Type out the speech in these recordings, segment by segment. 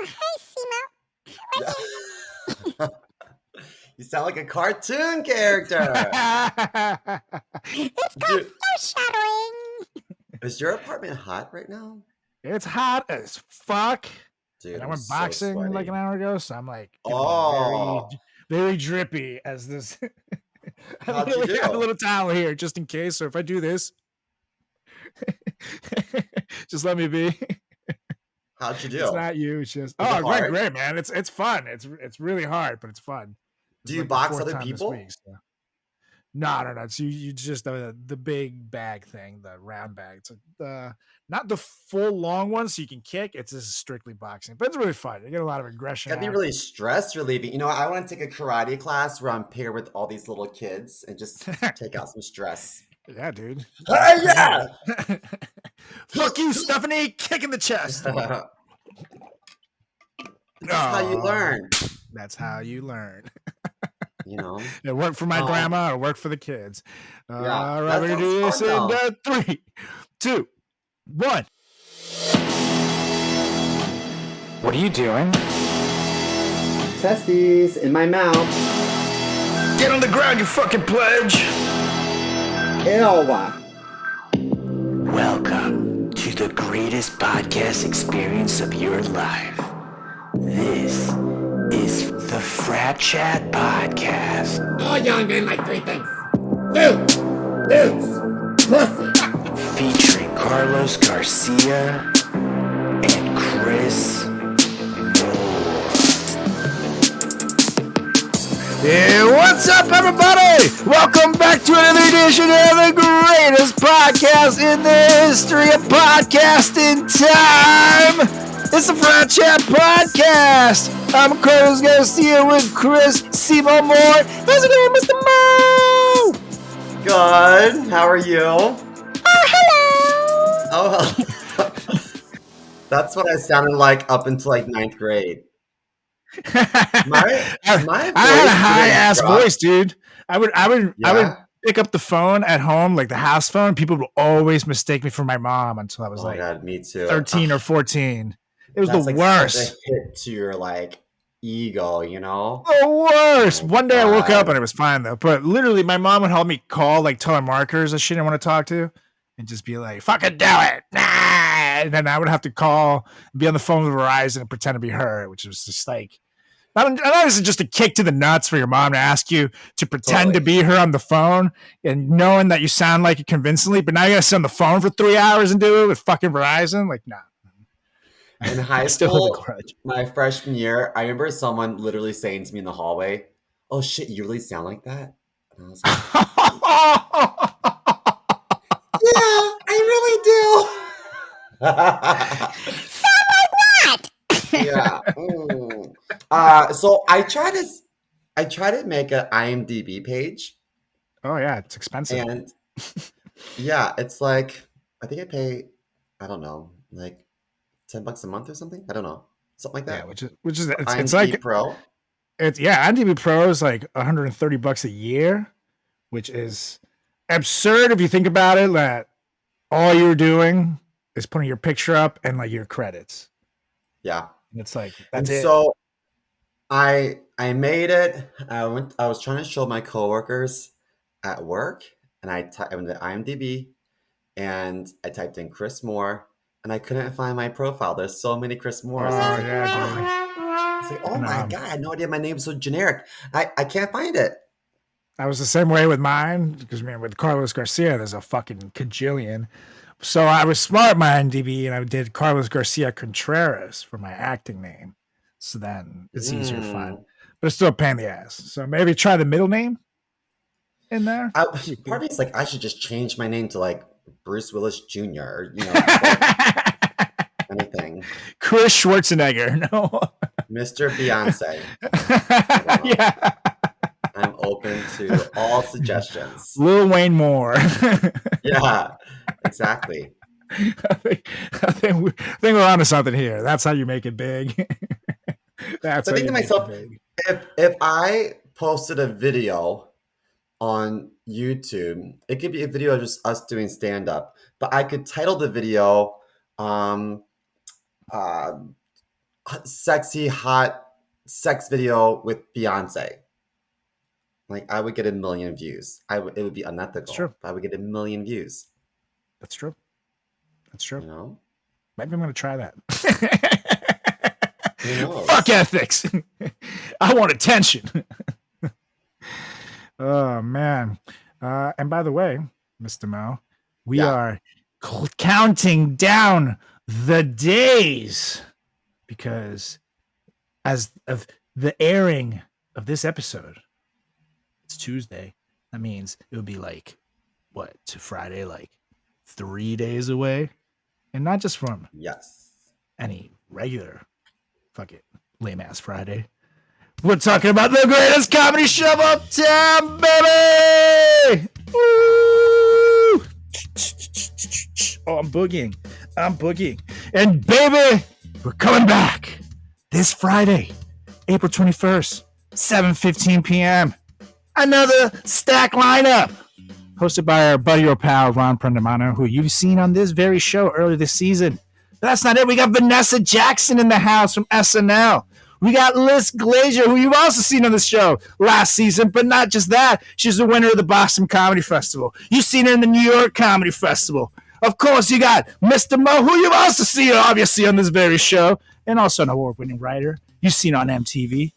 Hi, Simo. You sound like a cartoon character. It's called foreshadowing. Is your apartment hot right now? It's hot as fuck. Dude, and I I'm went so boxing sweaty. like an hour ago, so I'm like Oh. very drippy as this. I How'd you literally have a do? little towel here just in case. So if I do this, just let me be. How'd you do? It's not you. It's just Was it hard? great, man. It's fun. It's really hard, but it's fun. Do It's you like the box fourth other time this people? week, so. No. It's you just the big bag thing, the round bag. It's not the full long one, so you can kick. It's just strictly boxing, but it's really fun. You get a lot of aggression. That'd be really stress relieving. You know, I want to take a karate class where I'm paired with all these little kids and just take out some stress. Yeah, dude. Hey, yeah. Fuck you, Stephanie. Kick in the chest. That's how you learn. That's how you learn. You know, it worked for my grandma. It worked for the kids. All right, we're gonna do this in 3, 2, 1. What are you doing? Testes in my mouth. Get on the ground, you fucking pledge! Ew. Welcome to the greatest podcast experience of your life. This is the Frat Chat Podcast. All young men like 3 things. Food, booze, pussy. Featuring Carlos Garcia and Chris Moore. Yeah, what's up, everybody? Welcome back to another edition of the greatest podcast in the history of podcasting time. It's the Frat Chat Podcast. I'm Carlos Garcia with Chris Simo Moore. How's it going, Mr. Mo? Good. How are you? Oh, hello. Oh, that's what I sounded like up until like 9th grade. My I had a high ass voice, dude. I would pick up the phone at home, like the house phone. People would always mistake me for my mom until I was God, me too. 13 or 14. It was That's the like worst. Such a hit to your like ego, you know? The worst. Oh, One day I woke God. up and it was fine though. But literally, my mom would help me call like telemarketers that she didn't want to talk to, and just be like, "Fucking do it!" Nah! And then I would have to call and be on the phone with Verizon and pretend to be her, which was just like. Not is it just a kick to the nuts for your mom to ask you to pretend to be her on the phone and knowing that you sound like it convincingly, but now you gotta sit on the phone for 3 hours and do it with fucking Verizon? Like, nah. In high school, my freshman year, I remember someone literally saying to me in the hallway, "Oh shit, you really sound like that?" And I was like, "Yeah, I really do." Sound like what? Yeah. So I try to make an IMDb page. Oh yeah, it's expensive. And yeah, it's like I think I pay, I don't know, like $10 a month or something. I don't know, something like that. Yeah, which is it's IMDb like Pro. IMDb Pro is like $130 a year, which is absurd if you think about it. That all you're doing is putting your picture up and like your credits. Yeah, and it's like that's and it. So I made it. I was trying to show my coworkers at work, and I went to IMDb, and I typed in Chris Moore, and I couldn't find my profile. There's so many Chris Moores. I was like, oh my God, I had no idea my name's so generic. I can't find it. I was the same way with mine because man, with Carlos Garcia, there's a fucking cajillion. So I was smart at my IMDb, and I did Carlos Garcia Contreras for my acting name. So then it's easier to find, but it's still a pain in the ass. So maybe try the middle name in there. Part of me is like, I should just change my name to like Bruce Willis Jr. or, you know, anything. Chris Schwarzenegger, no. Mr. Beyonce. Yeah. I'm open to all suggestions. Lil Wayne Moore. Yeah, exactly. I think we're onto something here. That's how you make it big. That's so I think to myself, if I posted a video on YouTube, it could be a video of just us doing stand-up, but I could title the video sexy, hot sex video with Beyonce. Like, I would get a million views. It would be That's true. unethical, but I would get a million views. That's true. That's true. You know? Maybe I'm going to try that. Who knows? Fuck ethics. I want attention. Oh, man. And by the way, Mr. Mo, we are counting down the days because as of the airing of this episode, it's Tuesday. That means it would be like, what, to Friday, like 3 days away? And not just from any regular fuck it, lame ass Friday. We're talking about the greatest comedy show of time, baby! Woo! Oh, I'm boogieing. And baby, we're coming back this Friday, April 21st, 7:15 p.m. Another stack lineup hosted by our buddy or pal, Ron Prendamano, who you've seen on this very show earlier this season. But that's not it. We got Vanessa Jackson in the house from SNL. We got Liz Glazier, who you've also seen on the show last season, but not just that. She's the winner of the Boston Comedy Festival. You've seen her in the New York Comedy Festival. Of course, you got Mr. Mo, who you've also seen, obviously, on this very show, and also an award-winning writer. You've seen on MTV,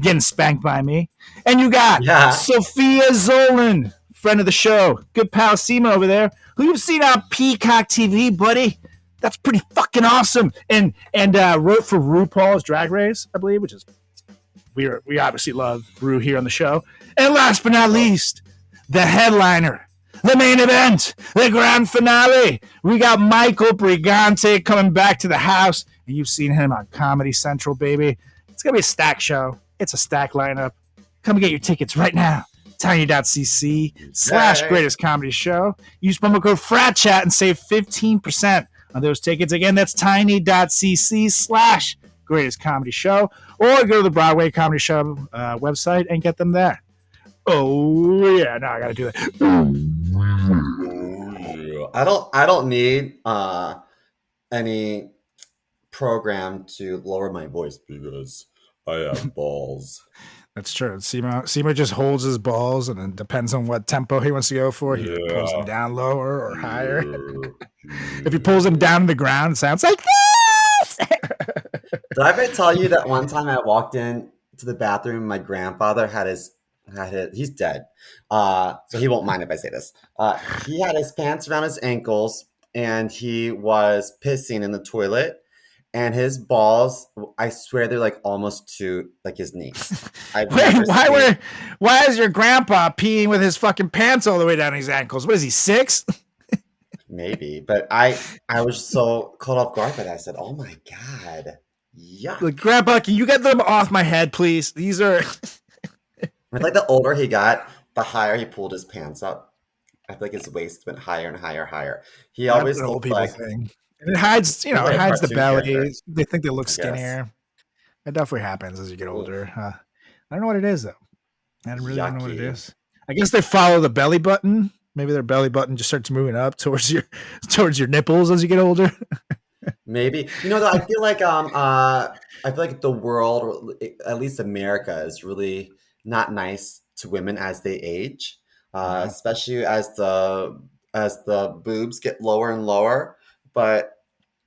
getting spanked by me. And you got Sophia Zolan, friend of the show, good pal Seema over there, who you've seen on Peacock TV, buddy. That's pretty fucking awesome. And wrote for RuPaul's Drag Race, I believe, which is we obviously love Ru here on the show. And last but not least, the headliner, the main event, the grand finale. We got Michael Brigante coming back to the house, and you've seen him on Comedy Central, baby. It's gonna be a stack show. It's a stack lineup. Come and get your tickets right now. tiny.cc/greatest comedy show. Use promo code FRATCHAT and save 15% on those tickets. Again, that's tiny.cc/greatest comedy show, or go to the Broadway Comedy Show website and get them there. Oh yeah, now I gotta do it. I don't need any program to lower my voice because I have balls. That's true. Seema just holds his balls, and it depends on what tempo he wants to go for. He pulls them down lower or higher. If he pulls them down to the ground, it sounds like this. Did I ever tell you that one time I walked in to the bathroom, my grandfather had his he's dead, so he won't mind if I say this. He had his pants around his ankles, and he was pissing in the toilet. And his balls, I swear they're like almost to like his knees. Why is your grandpa peeing with his fucking pants all the way down his ankles? What is he, 6? Maybe, but I was so caught off guard by that. I said, "Oh my god, yuck!" Like, Grandpa, can you get them off my head, please? These are. Like the older he got, the higher he pulled his pants up. I feel like his waist went higher and higher and higher. He always old looked people like. thing. And it hides, it hides the belly. Character. They think they look skinnier. It definitely happens as you get older. I don't know what it is, though. I really don't know what it is. I guess they follow the belly button. Maybe their belly button just starts moving up towards your nipples as you get older. Maybe though, I feel like the world, or at least America, is really not nice to women as they age, especially as the boobs get lower and lower. But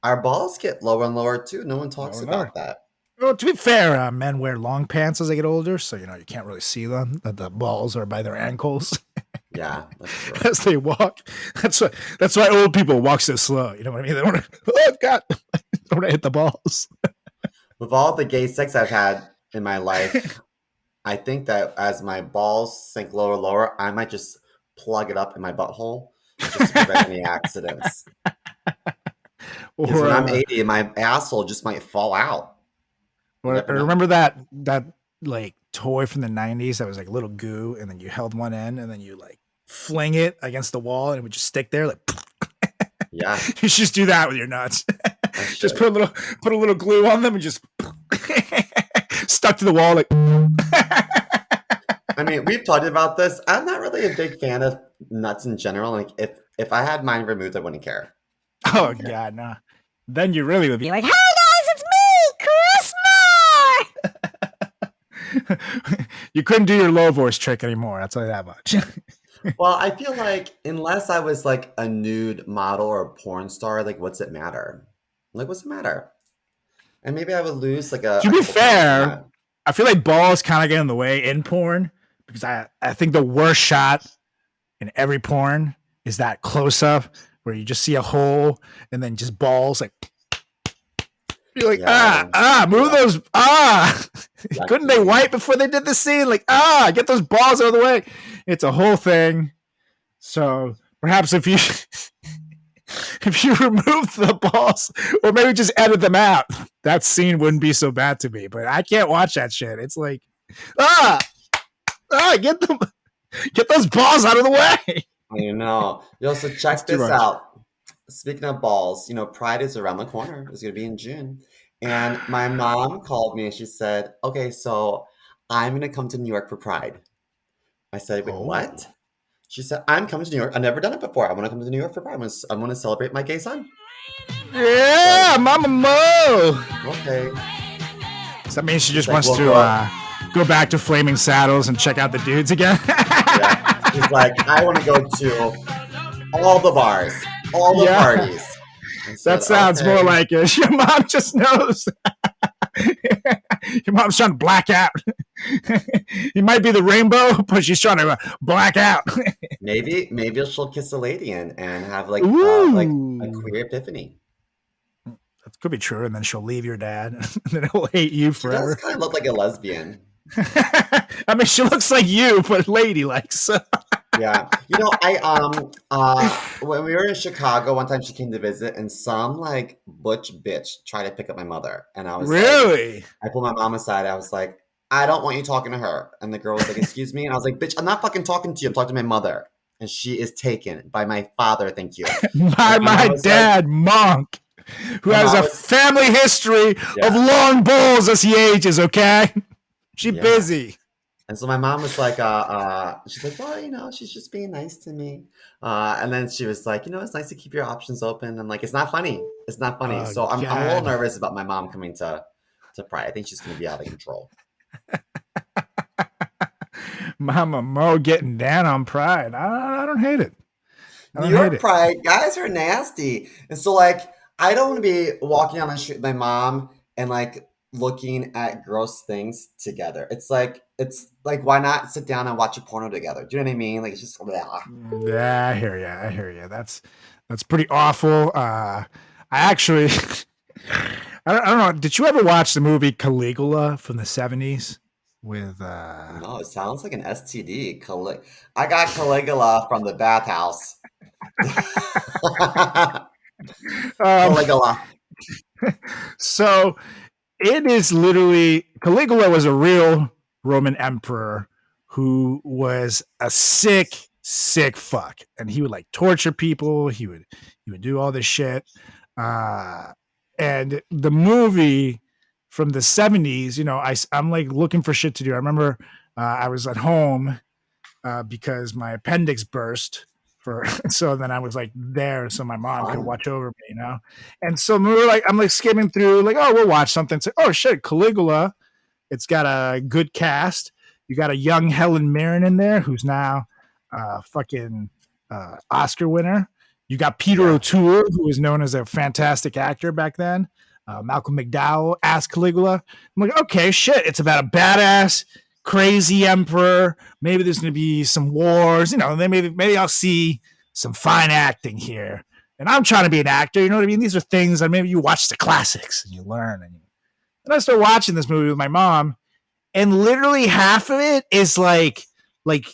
our balls get lower and lower too. No one talks about that. Well, to be fair, men wear long pants as they get older, so you can't really see them. The balls are by their ankles. Yeah, that's true. As they walk. That's why old people walk so slow. You know what I mean? They don't want to. Oh God! They don't want to hit the balls. With all the gay sex I've had in my life, I think that as my balls sink lower and lower, I might just plug it up in my butthole just to prevent any accidents. Because when I'm 80, my asshole just might fall out. Or remember that like toy from the 90s that was like a little goo, and then you held one end and then you like fling it against the wall and it would just stick there like. Yeah, you should just do that with your nuts. Just put a little glue on them and just stuck to the wall like. I mean, we've talked about this. I'm not really a big fan of nuts in general. Like if I had mine removed, I wouldn't care. Oh God, no. Then you really would be like, "Hey guys, it's me, You couldn't do your low voice trick anymore. I'll tell you that much. Well, I feel like unless I was like a nude model or a porn star, like what's it matter? Like what's it matter? And maybe I would lose like To a be couple pounds from fair, that. I feel like balls kind of get in the way in porn because I think the worst shot in every porn is that close up where you just see a hole and then just balls like you're like Yeah, move yeah, those couldn't they exactly. wipe before they did the scene like get those balls out of the way. It's a whole thing. So perhaps if you if you remove the balls or maybe just edit them out, that scene wouldn't be so bad to me. But I can't watch that shit. It's like get those balls out of the way. I know. Yo, so It's check too this much. out. Speaking of balls, Pride is around the corner. It's gonna be in June. And my mom called me and she said, okay, so I'm gonna come to New York for Pride. I said, wait, Oh. what? She said, I'm coming to New York. I've never done it before. I want to come to New York for Pride. I want to celebrate my gay son. I Yeah, said, Mama Mo. okay. Does that mean she She's just like, wants we'll to go. go back to Flaming Saddles and check out the dudes again? Yeah. She's like, I want to go to all the bars, all the Yeah, parties. I that said, sounds more okay. like it. Your mom just knows. Your mom's trying to black out. It might be the rainbow, but she's trying to black out. Maybe she'll kiss a lady and have like a Ooh, queer epiphany. that could be true. And then she'll leave your dad, and then he'll hate you She does forever. kind of look like a lesbian. I mean, she looks like you, but ladylike. So. Yeah. When we were in Chicago, one time she came to visit and some like butch bitch tried to pick up my mother. And I was like, Really? I pulled my mom aside. I was like, I don't want you talking to her. And the girl was like, excuse me. And I was like, bitch, I'm not fucking talking to you. I'm talking to my mother. And she is taken by my father. Thank you. And By my mom my was like, dad, Monk, who my has mom a was, family history of yeah, long balls as he ages, okay? She yeah. busy. And so my mom was like, she's like, well, she's just being nice to me. And then she was like, it's nice to keep your options open. I'm like, it's not funny. It's not funny. Oh, So I'm a little God. nervous about my mom coming to Pride. I think she's going to be out of control. Mama Mo getting down on Pride. I don't hate it. I New don't hate York it. Pride, guys are nasty. And so, like, I don't want to be walking on the street with my mom and, like, looking at gross things together. It's like, why not sit down and watch a porno together? Do you know what I mean? Like, it's just, blah. Yeah, I hear you. I hear you. That's pretty awful. I actually, I don't know. Did you ever watch the movie Caligula from the 70s with No, it sounds like an STD. I got Caligula from the bathhouse. um Caligula. so it is literally Caligula was a real Roman emperor who was a sick fuck, and he would like torture people. He would do all this shit. And the movie from the 70s, I'm like looking for shit to do. I remember I was at home because my appendix burst for so then I was like there so my mom could Fun. watch over me. And so we were like, I'm like skimming through, like, oh, we'll watch something. So, oh shit, Caligula. It's got a good cast. You got a young Helen Mirren in there who's now fucking Oscar winner. You got Peter Yeah. O'Toole, who was known as a fantastic actor back then. Malcolm McDowell as Caligula. I'm like, okay, shit. It's about a badass, crazy emperor. Maybe there's going to be some wars. Maybe I'll see some fine acting here. And I'm trying to be an actor. You know what I mean? These are things that maybe you watch the classics and you learn. And I started watching this movie with my mom, and literally half of it is like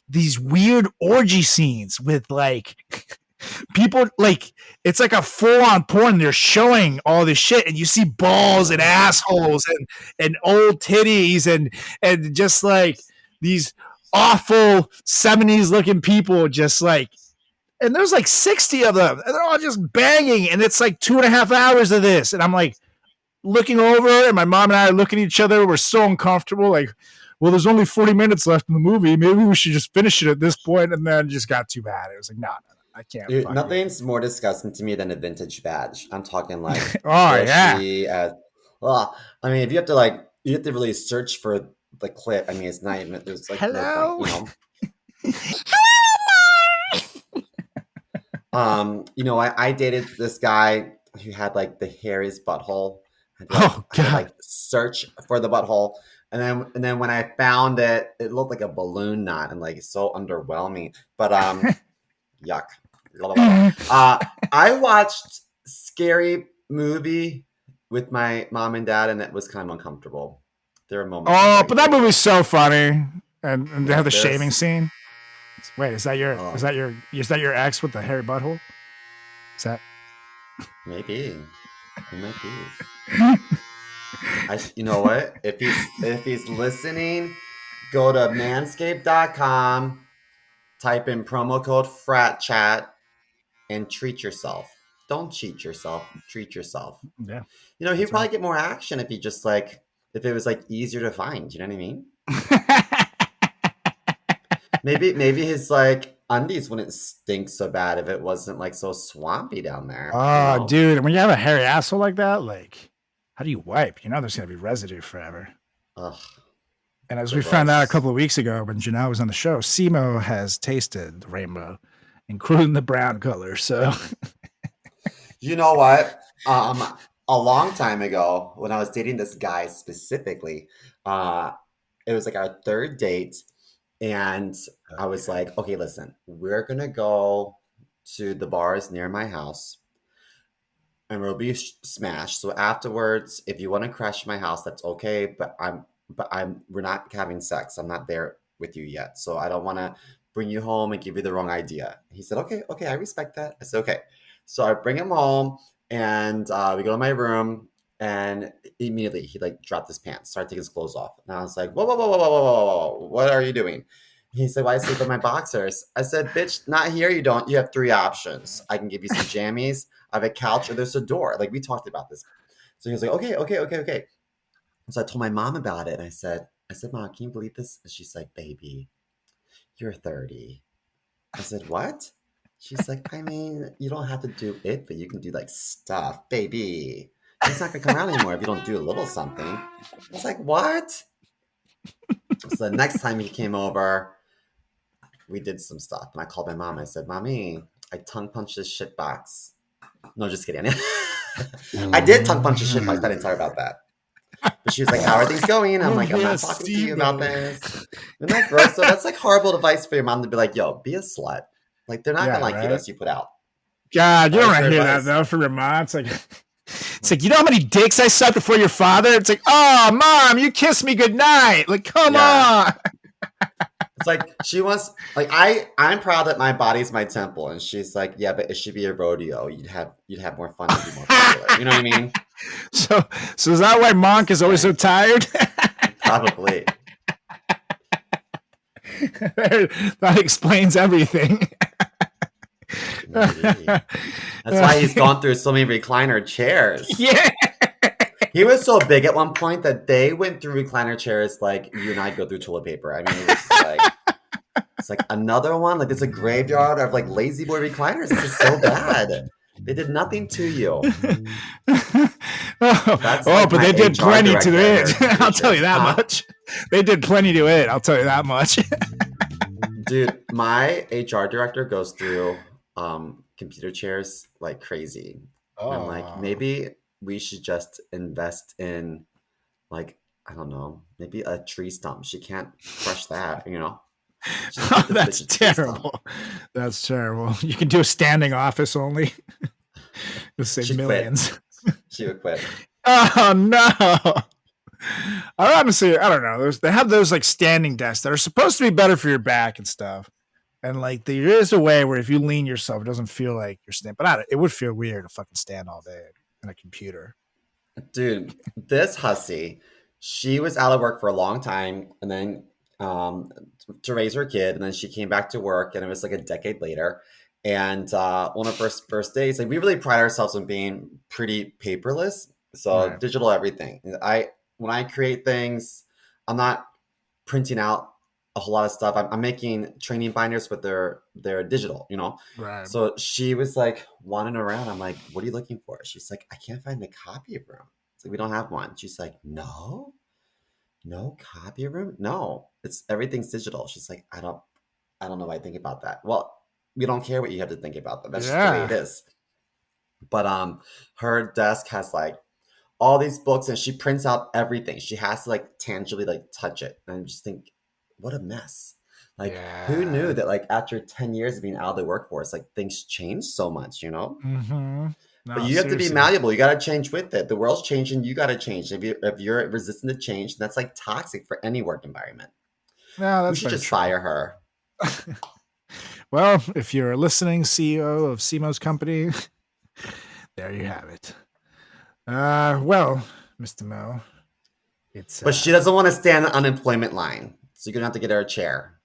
these weird orgy scenes with like people, like it's like a full-on porn. They're showing all this shit and you see balls and Oh. assholes and old titties and just like these awful 70s looking people, just like, and there's like 60 of them and they're all just banging, and it's like 2.5 hours of this, and I'm like looking over, and my mom and I are looking at each other. We're so uncomfortable. Like, well, there's only 40 minutes left in the movie. Maybe we should just finish it at this point. And then it just got too bad. It was like, no, I can't. Dude, Fucking. nothing's more disgusting to me than a vintage badge. I'm talking like Oh yeah. bushy as well. I mean, if you have to really search for the clip. I mean, it's not even. There's like no Hello? point, I dated this guy who had like the hairiest butthole. Oh, I had to, God. like search for the butthole, and then when I found it, it looked like a balloon knot and like so underwhelming. But yuck. Blah, blah, blah, blah. I watched Scary Movie with my mom and dad, and it was kind of uncomfortable. There were moments. Oh, but that movie's so funny. And they Yeah, have the there's- shaving scene. Wait, is that your Oh. is that your ex with the hairy butthole? Is that Maybe. It might be. You know what? If he's listening, go to manscaped.com, type in promo code FRATCHAT, and treat yourself. Don't cheat yourself. Treat yourself. yeah. He'd probably get more action if he just like if it was like easier to find. You know what I mean? Maybe his like undies wouldn't stink so bad if it wasn't like so swampy down there. Oh, dude, when you have a hairy asshole like that, like, how do you wipe? There's gonna be residue forever. Ugh. And as we found out a couple of weeks ago when Janelle was on the show, Simo has tasted the rainbow, including the brown color. So, You know what? A long time ago, when I was dating this guy specifically, it was like our third date, and I was like, okay, listen, we're gonna go to the bars near my house, and we'll be smashed. So afterwards, if you want to crash my house, that's okay. We're not having sex. I'm not there with you yet, so I don't want to bring you home and give you the wrong idea. He said, okay, I respect that. I said, okay. So I bring him home, and we go to my room, and immediately he like dropped his pants, started taking his clothes off, and I was like, whoa, whoa, whoa, whoa, whoa, whoa, whoa, what are you doing? He said, why sleep in my boxers? I said, bitch, not here. You don't. You have three options. I can give you some jammies. I have a couch, or there's a door. Like we talked about this. So he was like, okay. So I told my mom about it, and I said, Mom, can you believe this? And she's like, baby, you're 30. I said, what? She's like, I mean, you don't have to do it, but you can do like stuff, baby. He's not gonna come around anymore if you don't do a little something. I was like, what? So the next time he came over, we did some stuff. And I called my mom. I said, Mommy, I tongue punched this shit box. No, just kidding. I did tongue punch a shit box. I didn't tell her about that. But she was like, how are things going? I'm like, I'm not talking to you about this. Isn't that gross? So that's like horrible advice for your mom to be like, yo, be a slut. Like, they're not going to like you unless you put out. God, you don't want to hear that, though, from your mom. It's like, you know how many dicks I sucked before your father? It's like, oh, Mom, you kissed me goodnight. Like, come on. It's like, she wants, like, I'm proud that my body's my temple. And she's like, yeah, but it should be a rodeo. You'd have more fun and be more popular. You know what I mean? So is that why Monk is always so tired? Probably. That explains everything. Maybe. That's why he's gone through so many recliner chairs. Yeah. He was so big at one point that they went through recliner chairs like you and I go through toilet paper. I mean, it's like another one. Like there's a graveyard of like lazy boy recliners. This is so bad. They did nothing to you. But they did plenty to it. I'll tell you that much. They did plenty to it. I'll tell you that much. Dude, my HR director goes through computer chairs like crazy. Oh. I'm like, maybe we should just invest in like, I don't know, maybe a tree stump. She can't crush that, you know? Oh, that's terrible. That's terrible. You can do a standing office only. You'll save millions. She would quit. Oh no. Honestly, I don't know. They have those like standing desks that are supposed to be better for your back and stuff. And like there is a way where if you lean yourself, it doesn't feel like you're standing. But it would feel weird to fucking stand all day in a computer. Dude, this hussy, she was out of work for a long time, and then to raise her kid, and then she came back to work, and it was like a decade later. And one of her first days, like we really pride ourselves on being pretty paperless, so right. Digital everything. When I create things, I'm not printing out a whole lot of stuff. I'm making training binders, but they're digital, you know. Right. So she was like wandering around. I'm like, "What are you looking for?" She's like, "I can't find a copy room." It's like we don't have one. She's like, "No, No copy room? No, it's everything's digital. She's like, I don't know what I think about that. Well, we don't care what you have to think about that. That's just the way it Yeah. is. But her desk has like all these books and she prints out everything. She has to like tangibly like touch it. And I just think, what a mess. Like who knew Yeah. that like after 10 years of being out of the workforce, like things change so much, you know? Mm-hmm. But No, you have to be seriously. malleable. You got to change with it. The world's changing. You got to change. If you're resistant to change, that's like toxic for any work environment. No, We that's should very just true. fire her. Well, if you're listening, CEO of Simo's company, there you have it. Well, Mr. Mo, it's But she doesn't want to stand the unemployment line. So you're going to have to get her a chair,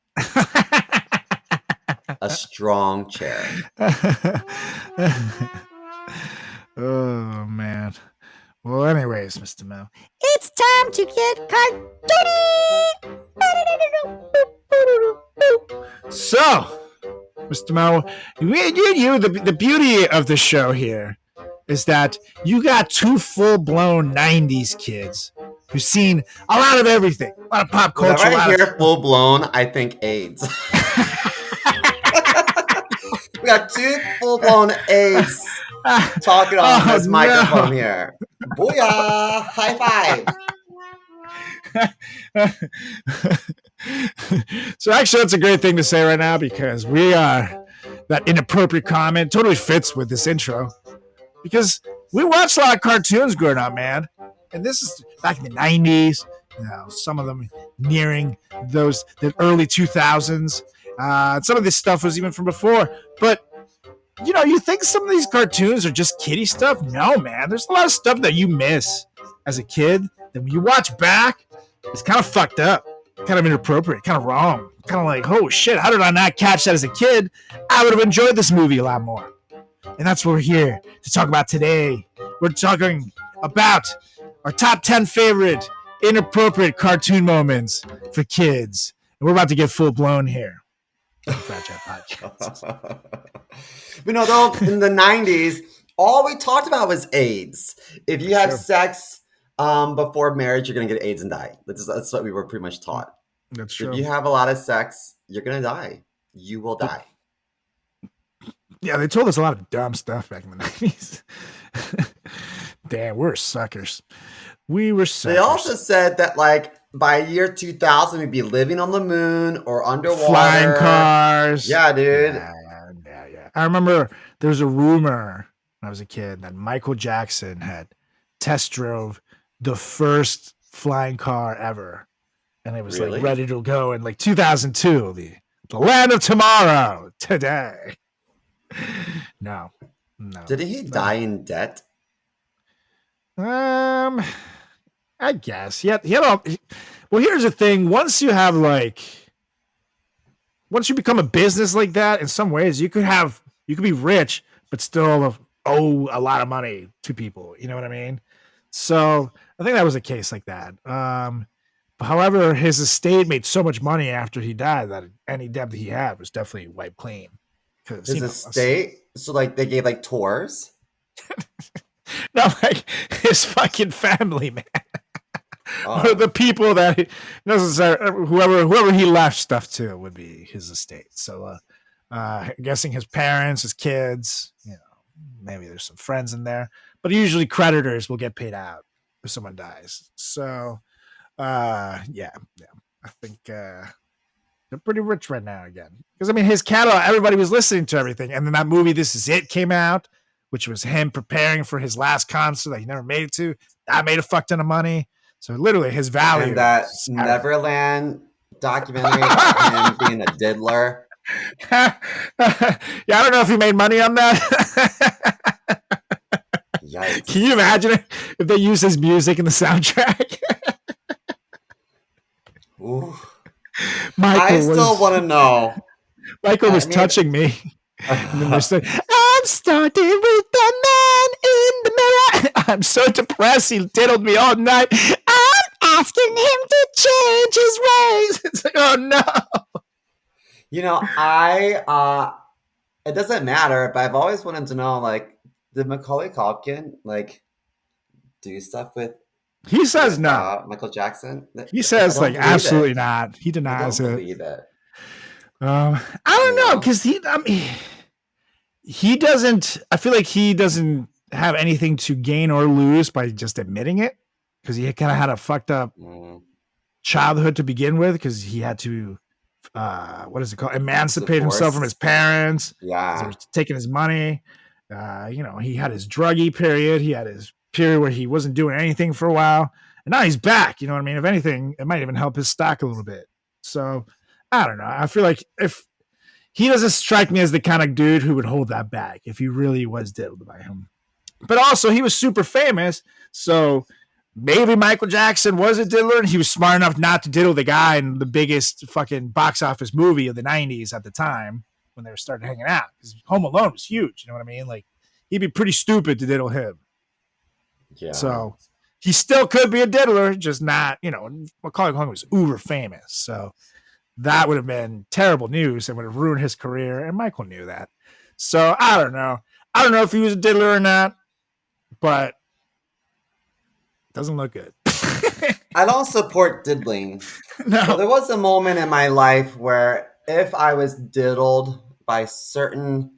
a strong chair. Oh man. Well, anyways, Mr. Mo, It's time to get cartoony. so Mr. Mo, the beauty of the show here is that you got two full-blown 90s kids who've seen a lot of everything, a lot of pop Whenever culture, a I lot of hear full blown, I think AIDS. We got two full blown AIDS talking on Oh this microphone no. here. Booyah! High five! So actually that's a great thing to say right now because we are that inappropriate comment totally fits with this intro because we watched a lot of cartoons growing up, man, and this is back in the 90s, some of them nearing the early 2000s. Some of this stuff was even from before, but you think some of these cartoons are just kiddie stuff? No, man, there's a lot of stuff that you miss as a kid that when you watch back, it's kind of fucked up, kind of inappropriate, kind of wrong, kind of like, oh shit, how did I not catch that as a kid? I would have enjoyed this movie a lot more. And that's what we're here to talk about today. We're talking about our top 10 favorite inappropriate cartoon moments for kids. And we're about to get full blown here. But though, in the 90s, all we talked about was AIDS. If you have sex before marriage, you're going to get AIDS and die. That's what we were pretty much taught. That's true. If you have a lot of sex, you're going to die. You will die. Yeah, they told us a lot of dumb stuff back in the 90s. Damn, we're suckers. We were suckers. They also said that, like, by year 2000, we'd be living on the moon or underwater. Flying cars. Yeah, dude. Yeah. I remember there was a rumor when I was a kid that Michael Jackson had test drove the first flying car ever. And it was like ready to go in like 2002, the land of tomorrow, today. No. Didn't he die in debt? I guess. Well, here's the thing. Once you become a business like that, in some ways, you could be rich, but still owe a lot of money to people. You know what I mean? So I think that was a case like that. However, his estate made so much money after he died that any debt that he had was definitely wiped clean. His estate? So, like, they gave, like, tours? No, like, his fucking family, man. Or the people that whoever he left stuff to would be his estate. So, I'm guessing his parents, his kids, maybe there's some friends in there, but usually creditors will get paid out if someone dies. So, yeah, I think they're pretty rich right now again. Because I mean, his catalog, everybody was listening to everything, and then that movie "This Is It" came out, which was him preparing for his last concert that he never made it to. That made a fuck ton of money. So literally, his value. And that Neverland documentary about him being a diddler. Yeah, I don't know if he made money on that. Yikes. Can you imagine if they use his music in the soundtrack? Ooh. I still want to know. Michael was touching me. And then saying, I'm starting with the man in the mirror. I'm so depressed. He diddled me all night. I'm asking him to change his ways. It's like, oh no. It doesn't matter, but I've always wanted to know, like, did Macaulay Culkin, like, do stuff with He says with no. Michael Jackson? He I says don't like believe absolutely it. not. He I denies don't it. believe it. I You don't know know? because he doesn't. I feel like he doesn't have anything to gain or lose by just admitting it because he kind of had a fucked up Mm, childhood to begin with because he had to what is it called, emancipate himself from his divorced. parents because they were Yeah. taking his money. He had his druggy period, he had his period where he wasn't doing anything for a while, and now he's back. You know what I mean? If anything, it might even help his stock a little bit. So I don't know, I feel like if he doesn't strike me as the kind of dude who would hold that back if he really was diddled by him. But also, he was super famous, so maybe Michael Jackson was a diddler, and he was smart enough not to diddle the guy in the biggest fucking box office movie of the '90s at the time when they were starting hanging out. Because Home Alone was huge. You know what I mean? Like, he'd be pretty stupid to diddle him. Yeah. So he still could be a diddler, just not. Macaulay Culkin was uber famous, so that would have been terrible news and would have ruined his career. And Michael knew that. So I don't know. I don't know if he was a diddler or not, but it doesn't look good. I don't support diddling. No. But there was a moment in my life where if I was diddled by certain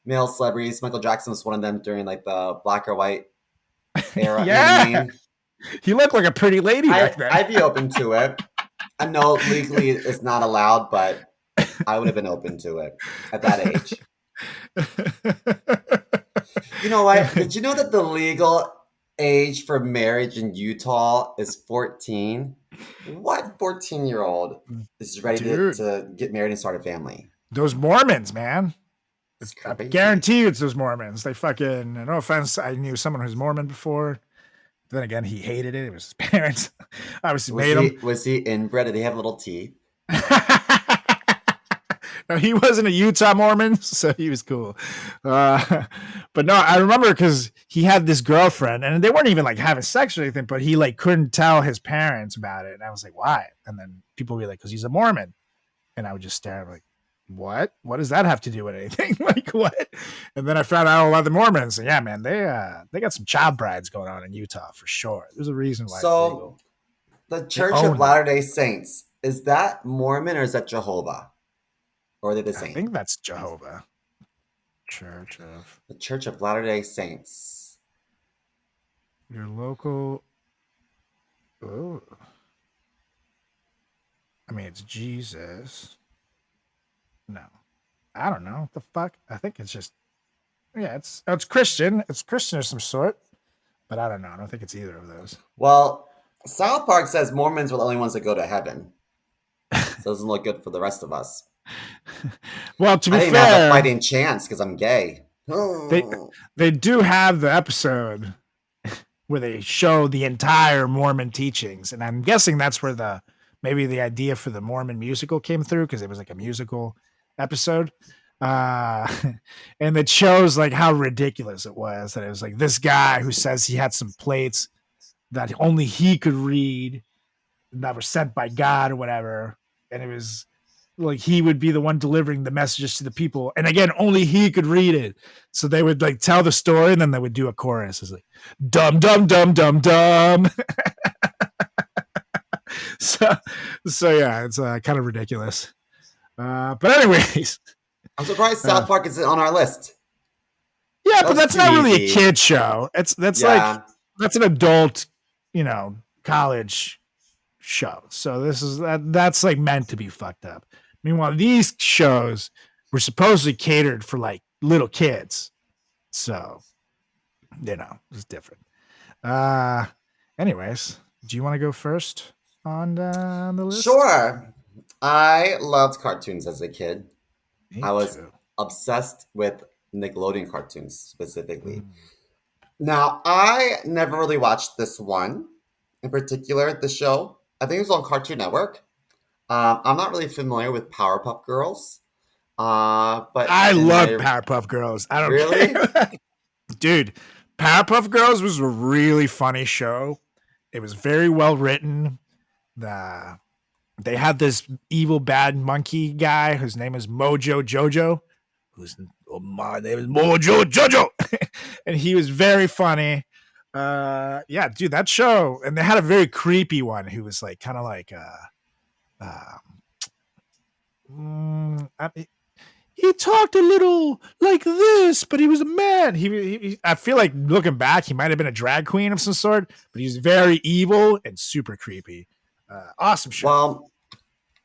male celebrities, Michael Jackson was one of them during like the black or white era. You know what I Yeah. mean? He looked like a pretty lady back then. I'd be open to it. I know legally it's not allowed, but I would have been open to it at that age. You know what? Did you know that the legal age for marriage in Utah is 14? What 14-year-old is ready Dude. to get married and start a family? Those Mormons, man. It's I crazy. guarantee it's those Mormons. They fucking, no offense, I knew someone who's Mormon before. Then again, he hated it. It was his parents. Obviously made him. Was he inbred? Did he have little teeth? No, he wasn't a Utah Mormon, so he was cool. But no, I remember because he had this girlfriend, and they weren't even like having sex or anything, but he like couldn't tell his parents about it. And I was like, why? And then people would be like, because he's a Mormon. And I would just stare like, what? What does that have to do with anything? Like what? And then I found out about the Mormons. And yeah, man, they got some child brides going on in Utah for sure. There's a reason why. So the Church own of Latter-day Saints, is that Mormon or is that Jehovah? Or are they the I same? think that's Jehovah. The Church of Latter-day Saints. Your local. Oh. I mean, it's Jesus. No. I don't know. What the fuck? I think it's just. Yeah, it's Christian. It's Christian of some sort. But I don't know. I don't think it's either of those. Well, South Park says Mormons are the only ones that go to heaven. So it doesn't look good for the rest of us. Well, to be I didn't even have fair, a fighting chance because I'm gay. they do have the episode where they show the entire Mormon teachings, and I'm guessing that's where maybe the idea for the Mormon musical came through because it was like a musical episode. And it shows like how ridiculous it was that it was like this guy who says he had some plates that only he could read that were sent by God or whatever, and it was like he would be the one delivering the messages to the people, and again only he could read it, so they would like tell the story and then they would do a chorus. It's like dum dum dum dum dum. so yeah, it's kind of ridiculous, but anyways, I'm surprised South Park isn't on our list. yeah, but that's too not really easy. a kid show. That's Yeah. like that's an adult, college show. So that's like meant to be fucked up. Meanwhile, these shows were supposedly catered for like little kids. So, it's different. Anyways, do you want to go first on the list? Sure. I loved cartoons as a kid. Me I was too. obsessed with Nickelodeon cartoons specifically. Now, I never really watched this one in particular, the show. I think it was on Cartoon Network. I'm not really familiar with Powerpuff Girls. But I love Powerpuff Girls. I don't Really? care. Dude, Powerpuff Girls was a really funny show. It was very well written. They had this evil bad monkey guy whose name is Mojo Jojo. My name is Mojo Jojo. And he was very funny. Yeah, dude, that show, and they had a very creepy one who was like kind of like he talked a little like this, but he was a man. I feel like looking back, he might have been a drag queen of some sort, but he's very evil and super creepy. Awesome show. Well,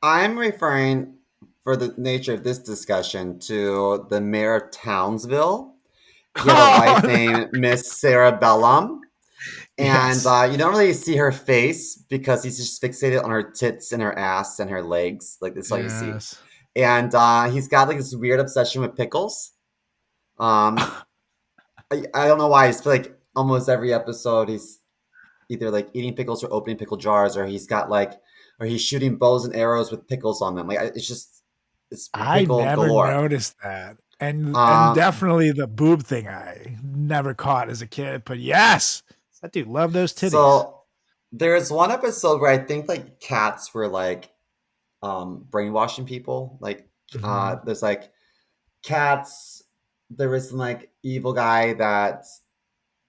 I'm referring for the nature of this discussion to the mayor of Townsville. He had a wife named Miss Sarah Bellum. And Yes. you don't really see her face because he's just fixated on her tits and her ass and her legs. Like, that's all you see. Yes. And he's got like this weird obsession with pickles. I don't know why. I just feel like almost every episode he's either like eating pickles or opening pickle jars, or he's shooting bows and arrows with pickles on them. Like, it's I pickle never galore. noticed that. And Um, definitely the boob thing I never caught as a kid. But yes, that dude loved those titties. So there's one episode where I think like cats were like brainwashing people. Like there's like cats. There was some like evil guy that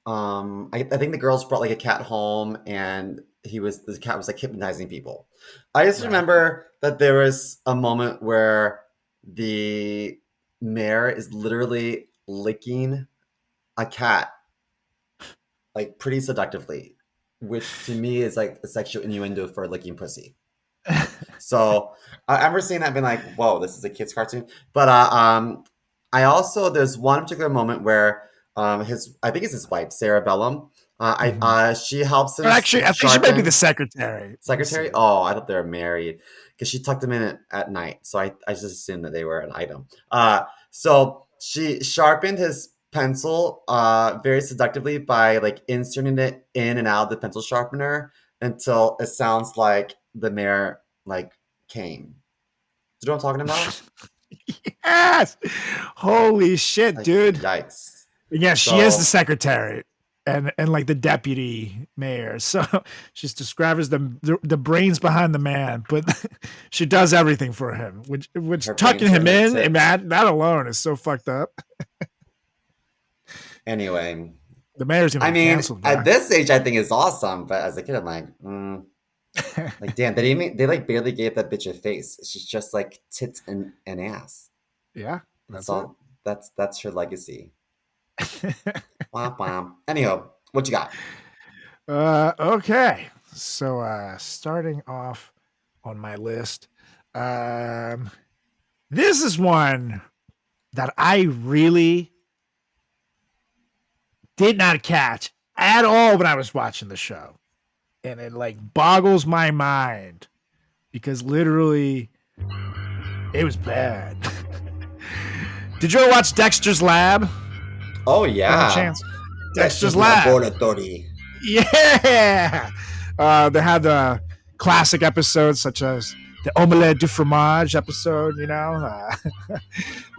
I think the girls brought like a cat home, and the cat was like hypnotizing people. I just remember that there was a moment where the mayor is literally licking a cat like pretty seductively, which to me is like a sexual innuendo for licking pussy. So I remember seeing that and being like, whoa, this is a kid's cartoon. But I also, there's one particular moment where I think it's his wife, Sarah Bellum. She helps him. Or actually, I think she might be the sharpen- secretary. Secretary? Oh, I thought they were married because she tucked them in at night. So I just assumed that they were an item. So she sharpened his pencil very seductively by like inserting it in and out of the pencil sharpener until it sounds like the mayor like came. Do you know what I'm talking about? Yes. Holy shit, Like, dude. yikes. Yeah, she is So- the secretary and like the deputy mayor. So she's described as the brains behind the man, but she does everything for him, which Her tucking brains him are in, tits. and that alone is so fucked up. Anyway, The mayor's gonna I be mean, canceled. at this age, I think it's awesome, but as a kid, I'm like, like, damn, they like barely gave that bitch a face. She's just like tits and ass. Yeah, That's all. That's her legacy. Womp womp. Anyhow, what you got? Okay, so starting off on my list, this is one that I really did not catch at all when I was watching the show, and it like boggles my mind because literally it was bad. Did you ever watch Dexter's Lab? Oh By yeah, any chance? Dexter's Dexter's Lab. Laboratory. Yeah. They had the classic episodes such as the omelette du fromage episode, you know.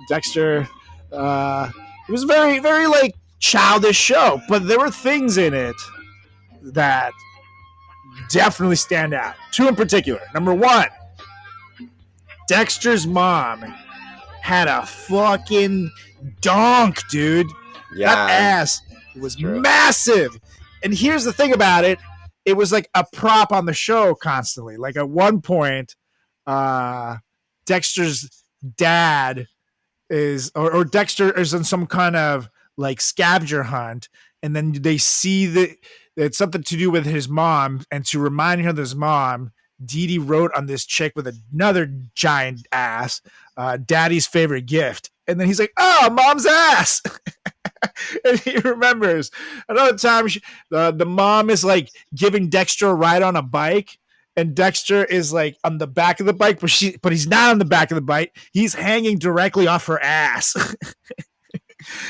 Dexter. It was very, very like childish show, but there were things in it that definitely stand out. Two in particular. Number one, Dexter's mom had a fucking donk, dude. Yeah, That ass was true. massive. And here's the thing about it. It was like a prop on the show constantly. Like at one point, Dexter's dad is, or Dexter is in some kind of like scavenger hunt. And then they see that it's something to do with his mom. And to remind her of his mom, Dee Dee wrote on this chick with another giant ass, daddy's favorite gift. And then he's like, oh, mom's ass. And he remembers another time the mom is like giving Dexter a ride on a bike, and Dexter is like on the back of the bike, but he's not on the back of the bike. He's hanging directly off her ass.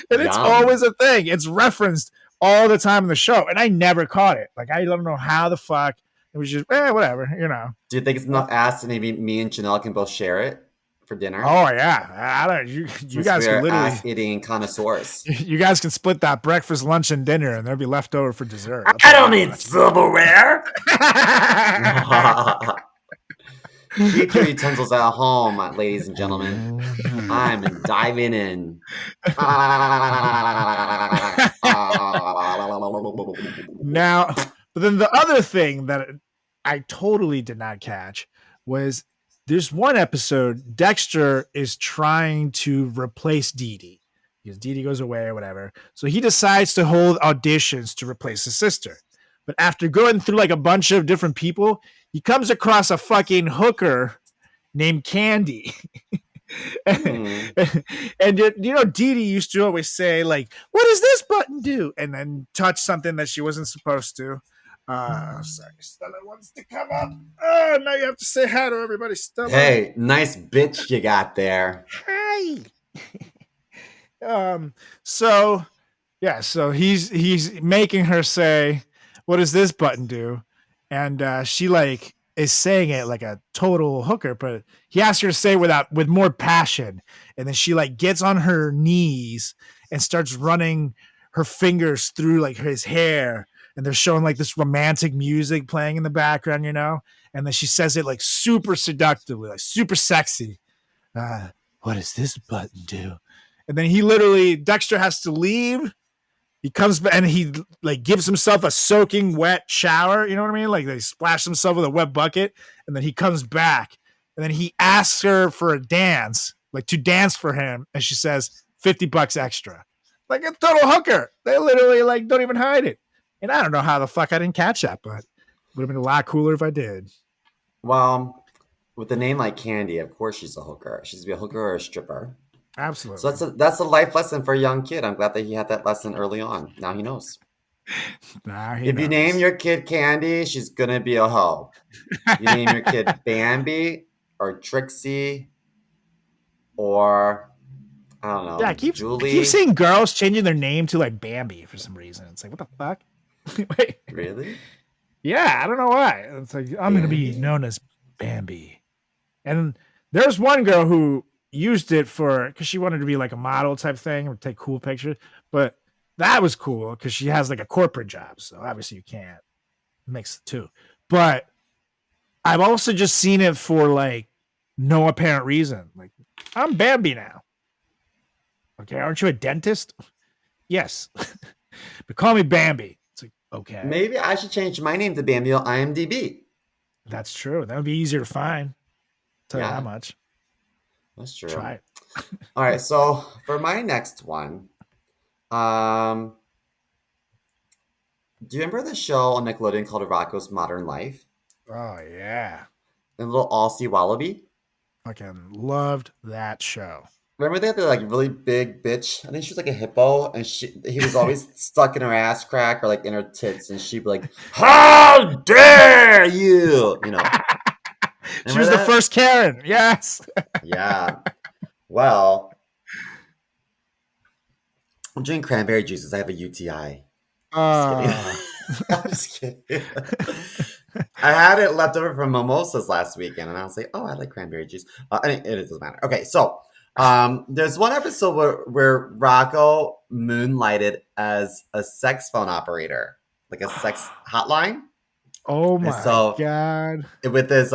And it's Yum. always a thing. It's referenced all the time in the show, and I never caught it. Like, I don't know how the fuck. It was just, whatever, you know. Do you think it's enough ass that maybe me and Janelle can both share it for dinner? Oh, yeah. I don't, you Since guys we're can literally, ass-eating connoisseurs. you guys can split that breakfast, lunch, and dinner, and there'll be left over for dessert. I don't need silverware. Keep your utensils at home, ladies and gentlemen. I'm diving in. Now, but then the other thing that I totally did not catch was there's one episode Dexter is trying to replace Dee Dee because Dee Dee goes away or whatever. So he decides to hold auditions to replace his sister. But after going through like a bunch of different people, he comes across a fucking hooker named Candy. And you know, Dee Dee used to always say, like, what does this button do? And then touch something that she wasn't supposed to. Sorry, Stella wants to come up. Oh, now you have to say hi to everybody, Stella. Hey, nice bitch you got there. Hi. So yeah, so he's making her say, what does this button do? And she like is saying it like a total hooker, but he asks her to say it with more passion. And then she like gets on her knees and starts running her fingers through like his hair. And they're showing like this romantic music playing in the background, you know? And then she says it like super seductively, like super sexy. What does this button do? And then Dexter has to leave. He comes back and he like gives himself a soaking wet shower. You know what I mean? Like they splash himself with a wet bucket, and then he comes back and then he asks her for a dance, like to dance for him. And she says $50 extra, like a total hooker. They literally like don't even hide it. And I don't know how the fuck I didn't catch that, but it would have been a lot cooler if I did. Well, with a name like Candy, of course she's a hooker. She's be a hooker or a stripper. Absolutely. So that's a life lesson for a young kid. I'm glad that he had that lesson early on. Now he knows. If you name your kid Candy, she's gonna be a hoe. You name your kid Bambi or Trixie or I don't know. Yeah, Julie. I keep seeing girls changing their name to like Bambi for some reason. It's like, what the fuck? Wait. Really? Yeah, I don't know why. It's like I'm going to be known as Bambi. And there's one girl who used it because she wanted to be like a model type thing or take cool pictures. But that was cool because she has like a corporate job. So obviously you can't mix the two. But I've also just seen it for like no apparent reason. Like, I'm Bambi now. Okay, aren't you a dentist? Yes. But call me Bambi. It's like, okay. Maybe I should change my name to Bambi on IMDb. That's true. That would be easier to find. Tell you how much. That's true. Try it. All right, so for my next one, do you remember the show on Nickelodeon called Rocco's Modern Life? Oh, yeah. The little Aussie Wallaby? Fucking loved that show. Remember they had the like really big bitch? I think she was like a hippo, and he was always stuck in her ass crack or like in her tits, and she'd be like, "How dare you!" You know. She was the first Karen. Yes. Yeah. Well, I'm drinking cranberry juices. I have a UTI. I'm just kidding. I had it left over from mimosas last weekend, and I was like, "Oh, I like cranberry juice." It doesn't matter. Okay, so. There's one episode where Rocco moonlighted as a sex phone operator, like a sex hotline. Oh my god! With his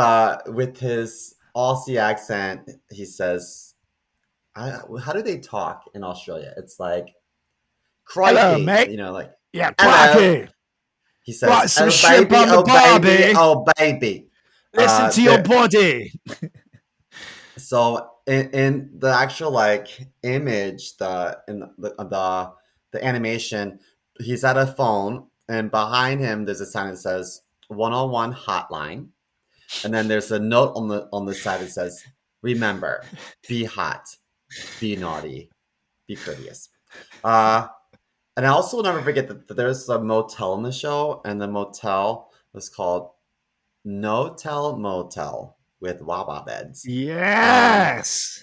Aussie accent, he says, "How do they talk in Australia?" It's like, "Crikey," hello, mate. You know, like crikey. He says, "Some shrimp on the barbie. Oh baby, listen to your body." So in the actual like image, the animation, he's at a phone, and behind him there's a sign that says 101 hotline, and then there's a note on the side that says, "Remember, be hot, be naughty, be courteous." And I also will never forget that there's a motel in the show, and the motel was called No Tell Motel. With Wawa beds. Yes.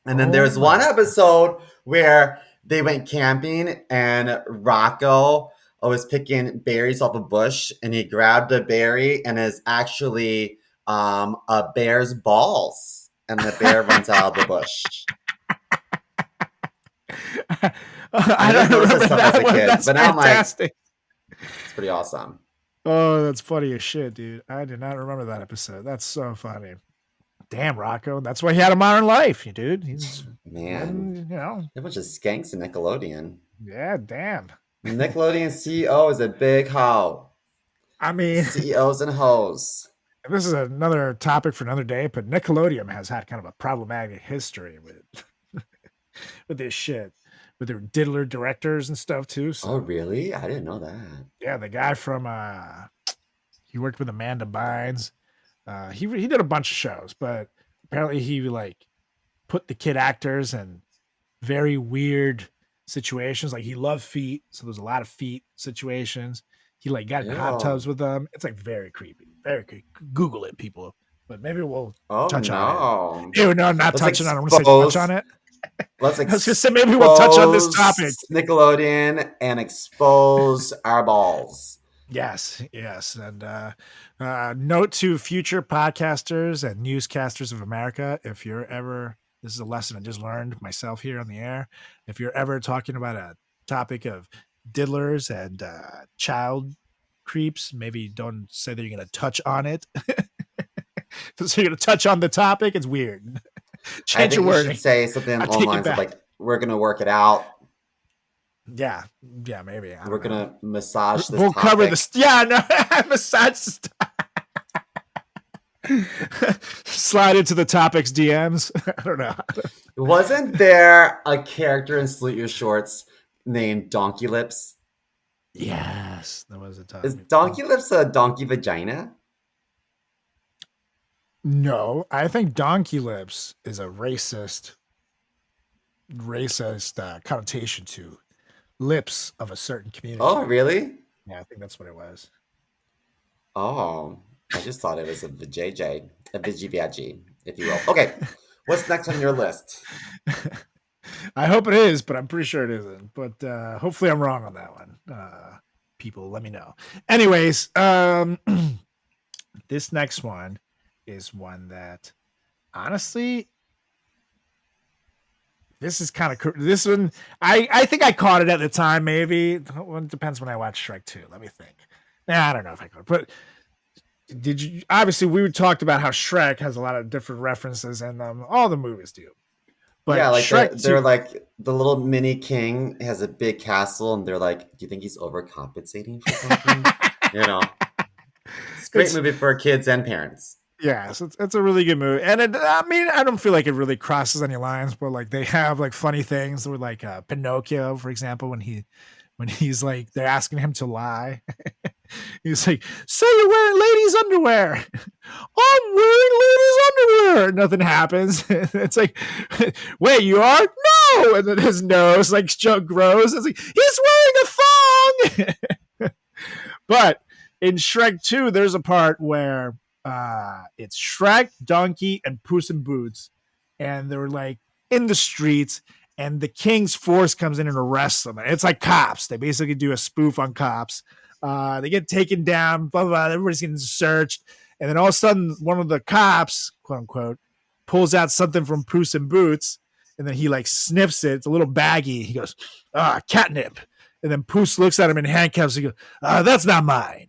And then there's one episode where they went camping and Rocco was picking berries off a bush, and he grabbed a berry and is actually a bear's balls, and the bear runs out of the bush. I don't remember that one. That's but now fantastic. I'm like, it's pretty awesome. Oh, that's funny as shit, dude. I did not remember that episode. That's so funny. Damn, Rocco. That's why he had a modern life, dude. He's man. You know, a bunch of skanks in Nickelodeon. Yeah, damn. Nickelodeon CEO is a big hoe. I mean, CEOs and hoes. this is another topic for another day, but Nickelodeon has had kind of a problematic history with with this shit, with their diddler directors and stuff too. So Oh, really? I didn't know that. yeah, the guy from he worked with Amanda Bynes. He did a bunch of shows, but apparently he like put the kid actors in very weird situations. Like he loved feet, so there's a lot of feet situations. He like got in hot tubs Ew. with them. It's like very creepy, very creepy. Google it, people. But maybe we'll Oh, touch on no. it. Ew, no, I'm not Let's touching on it. I want to say touch on it. Let's I was gonna say maybe we'll touch on this topic. Nickelodeon and expose our balls. Yes, yes. And note to future podcasters and newscasters of America, if you're ever, this is a lesson I just learned myself here on the air. If you're ever talking about a topic of diddlers and child creeps, maybe don't say that you're going to touch on it. So you're going to touch on the topic. It's weird. Change your you wording. should say something I along take the it lines of back. like, we're going to work it out. Yeah, maybe. I We're don't know. going to massage this We'll topic. cover this. Yeah, no, massage this. Slide into the topics DMs. I don't know. Wasn't there a character in Salute Your Shorts named Donkey Lips? Yes, there was a time. Is Donkey Lips a donkey vagina? No, I think Donkey Lips is a racist connotation to lips of a certain community. Oh, really? Yeah, I think that's what it was. Oh, I just thought it was a VJJ, a VGBIG, if you will. Okay, what's next on your list? I hope it is, but I'm pretty sure it isn't. But hopefully I'm wrong on that one. People, let me know. Anyways, this next one is one that honestly, this is kind of this one. I think I caught it at the time. Maybe it depends when I watch Shrek 2. Let me think. I don't know if I could, but did you? Obviously, we talked about how Shrek has a lot of different references in them. All the movies do. But yeah, like Shrek they're 2, like the little mini king has a big castle, and they're like, "Do you think he's overcompensating for something?" You know, it's a great movie for kids and parents. Yeah, so it's a really good movie, and I mean, I don't feel like it really crosses any lines, but like they have like funny things with like Pinocchio, for example, when he's like they're asking him to lie. He's like, "Say you're wearing ladies' underwear." I'm wearing ladies' underwear. Nothing happens. It's like, wait, you are? No. And then his nose like grows. It's like he's wearing a thong. But in Shrek 2, there's a part where it's Shrek, Donkey, and Puss in Boots, and they're like in the streets, and the king's force comes in and arrests them. And it's like cops. They basically do a spoof on cops. They get taken down, blah, blah, blah. Everybody's getting searched. And then all of a sudden, one of the cops, quote unquote, pulls out something from Puss in Boots. And then he like sniffs it. It's a little baggy. He goes, catnip. And then Puss looks at him in handcuffs. He goes, that's not mine.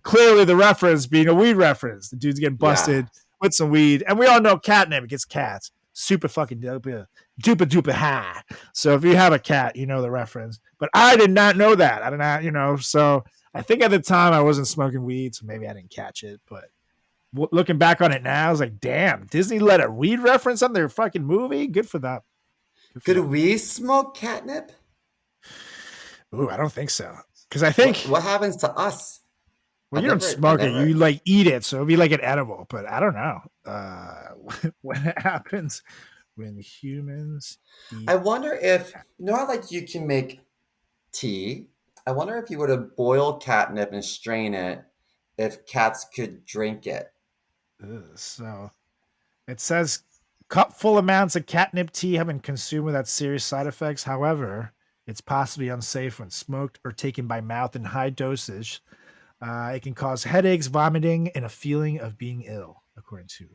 Clearly the reference being a weed reference. The dude's getting busted with some weed. And we all know catnip. It gets cats. Super fucking duper high. So if you have a cat, you know the reference. But I did not know that. I did not, so I think at the time I wasn't smoking weed, so maybe I didn't catch it. But looking back on it now, I was like, damn, Disney let a weed reference on their fucking movie? Good for that. Could we smoke catnip? Ooh, I don't think so. Because I think... What happens to us? Well, you don't smoke it. You like eat it, so it'd be like an edible. But I don't know what happens when humans eat. I wonder if how like you can make tea. I wonder if you were to boil catnip and strain it, if cats could drink it. So it says cupful amounts of catnip tea have been consumed without serious side effects. However, it's possibly unsafe when smoked or taken by mouth in high dosage. It can cause headaches, vomiting, and a feeling of being ill, according to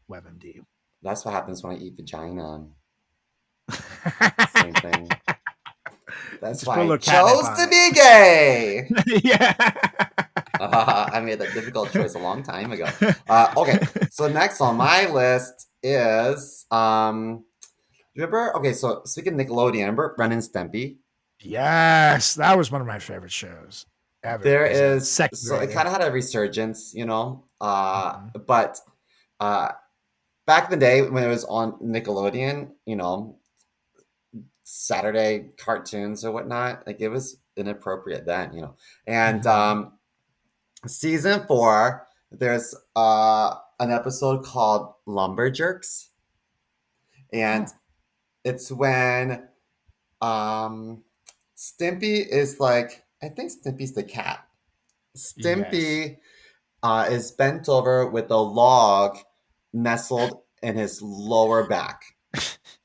WebMD. That's what happens when I eat vagina. Same thing. That's why I chose to be gay. Yeah. I made that difficult choice a long time ago. Okay, so next on my list is remember? Okay, so speaking of Nickelodeon, remember Ren and Stimpy? Yes, that was one of my favorite shows ever. There As a is, second so it grader. kind of had a resurgence, Mhm. but uh, back in the day when it was on Nickelodeon, Saturday cartoons or whatnot, like it was inappropriate then, And Mhm. season 4, there's an episode called Lumberjerks, and Oh, it's when um Stimpy is like, I think Stimpy's the cat. yes. Stimpy is bent over with a log nestled in his lower back,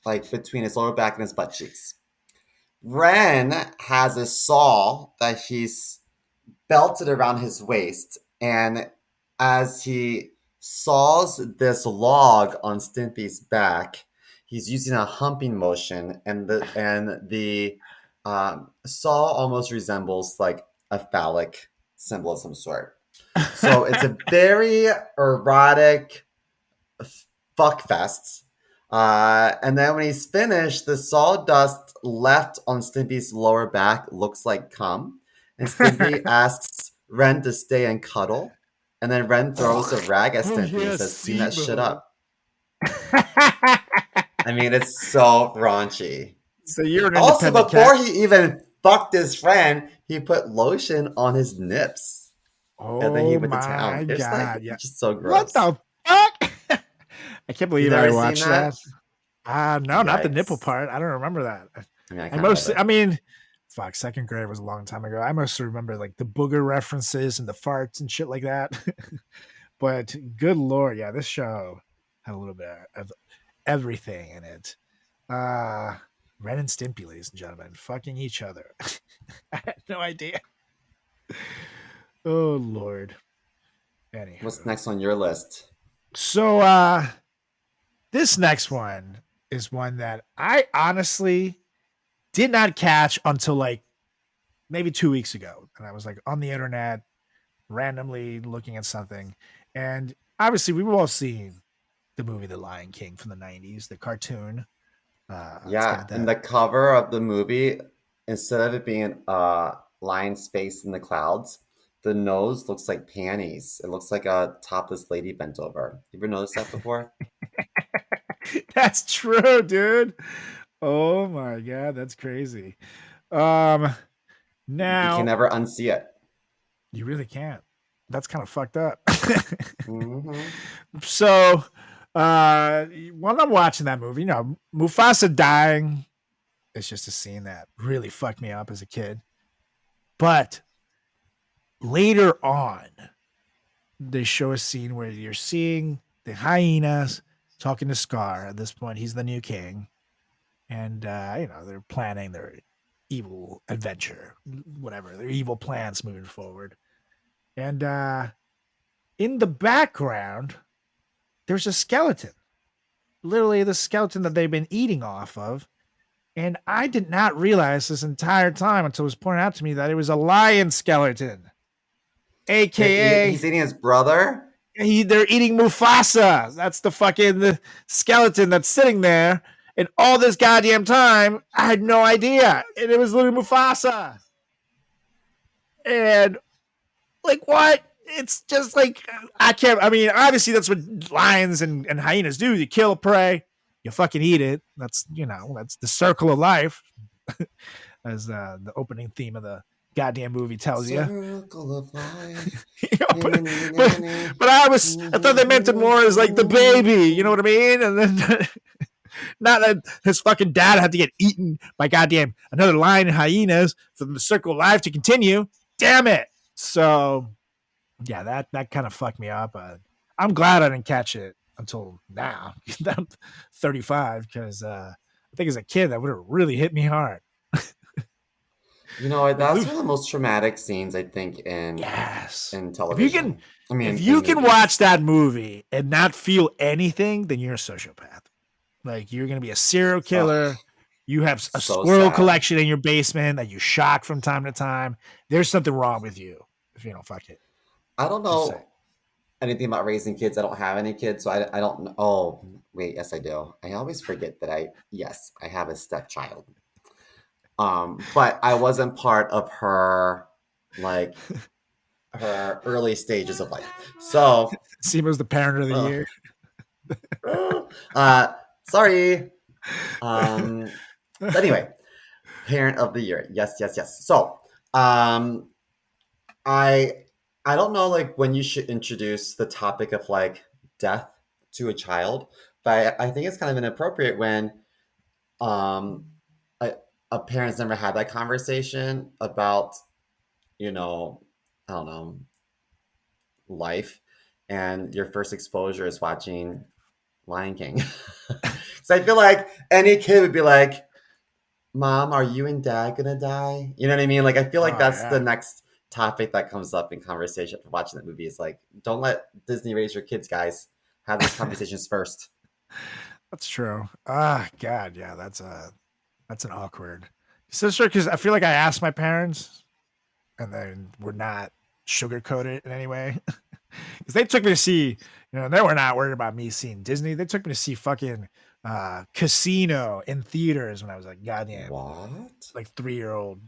like between his lower back and his butt cheeks. Ren has a saw that he's belted around his waist, and as he saws this log on Stimpy's back, he's using a humping motion, and the saw almost resembles like a phallic symbol of some sort. So it's a very erotic fuck fest. And then when he's finished, the sawdust left on Stimpy's lower back looks like cum. And Stimpy asks Ren to stay and cuddle. And then Ren throws a rag at Oh Stimpy and yeah, says, "Clean that shit SIBO. up." I mean, it's so raunchy. So you're an Also, independent before cat. he even fucked his friend, he put lotion on his nips. And then he Oh went to town. my It's like, god! Yeah. just so What gross. the fuck? I can't You believe I never seen watched that. that? No, not the nipple Yikes. part. I don't remember that. I mean, I I kind of love mostly, it. I mean, fuck, second grade was a long time ago. I mostly remember like the booger references and the farts and shit like that. But good lord, yeah, this show had a little bit of everything in it. Uh Ren and Stimpy, ladies and gentlemen, fucking each other. I had no idea. Oh lord. What's Anywho. next on your list? So this next one is one that I honestly did not catch until like maybe 2 weeks ago. And I was like on the internet randomly looking at something. And obviously we've all seen the movie The Lion King from the 90s, the cartoon. It's Yeah, got in that. the cover of the movie, instead of it being lion's face in the clouds, the nose looks like panties. It looks like a topless lady bent over. You ever noticed that before? That's true, dude. Oh my god, that's crazy. Um You can Now never unsee it. you really can't. That's kind of fucked up. Hmm. So when I'm watching that movie, Mufasa dying, it's just a scene that really fucked me up as a kid. But later on, they show a scene where you're seeing the hyenas talking to Scar. At this point, he's the new king, and they're planning their evil adventure, whatever their evil plans moving forward. And in the background, there's a skeleton, literally the skeleton that they've been eating off of. And I did not realize this entire time until it was pointed out to me that it was a lion skeleton, aka He's eating his brother. they're eating Mufasa. That's the skeleton that's sitting there. And all this goddamn time, I had no idea. And it was literally Mufasa. And like, what? It's just like, I can't. I mean, obviously, that's what lions and hyenas do. You kill a prey, you fucking eat it. That's the circle of life, as the opening theme of the goddamn movie tells you. Circle of life. but, but I thought they meant it more as like the baby, you know what I mean? And then not that his fucking dad had to get eaten by goddamn another lion and hyenas for the circle of life to continue. Damn it. So yeah, that kind of fucked me up. I'm glad I didn't catch it until now. I'm 35 because I think as a kid that would have really hit me hard. Like, That's one of the most traumatic scenes I think yes. in If you can, television. I mean, if in you can movies. watch that movie and not feel anything, then you're a sociopath. Like you're gonna be a serial Oh, killer. You have a so squirrel sad. collection in your basement that you shock from time to time. There's something wrong with you if you don't fuck it. I don't Just say. know anything about raising kids. I don't have any kids, so I don't know. Oh, wait, yes, I do. I always forget that yes, I have a stepchild. But I wasn't part of her like her early stages of life. So Seema's the parent of the year. sorry. So anyway, parent of the year. Yes, yes, yes. So I I don't know like when you should introduce the topic of like death to a child, but I think it's kind of inappropriate when um a, a parent's never had that conversation about, you know, I don't know, life, and your first exposure is watching Lion King. So I feel like any kid would be like, "Mom, are you and Dad gonna die?" You know what I mean? Like I feel like Oh, that's the yeah. next topic that comes up in conversation for watching that movie. Is like, don't let Disney raise your kids, guys. Have these conversations first. That's true. Ah, God, yeah, that's an awkward. So sure, because I feel like I asked my parents, and then we're not sugarcoated in any way. Because they took me to see, they were not worried about me seeing Disney. They took me to see fucking Casino in theaters when I was like goddamn, What? like 3-year-old,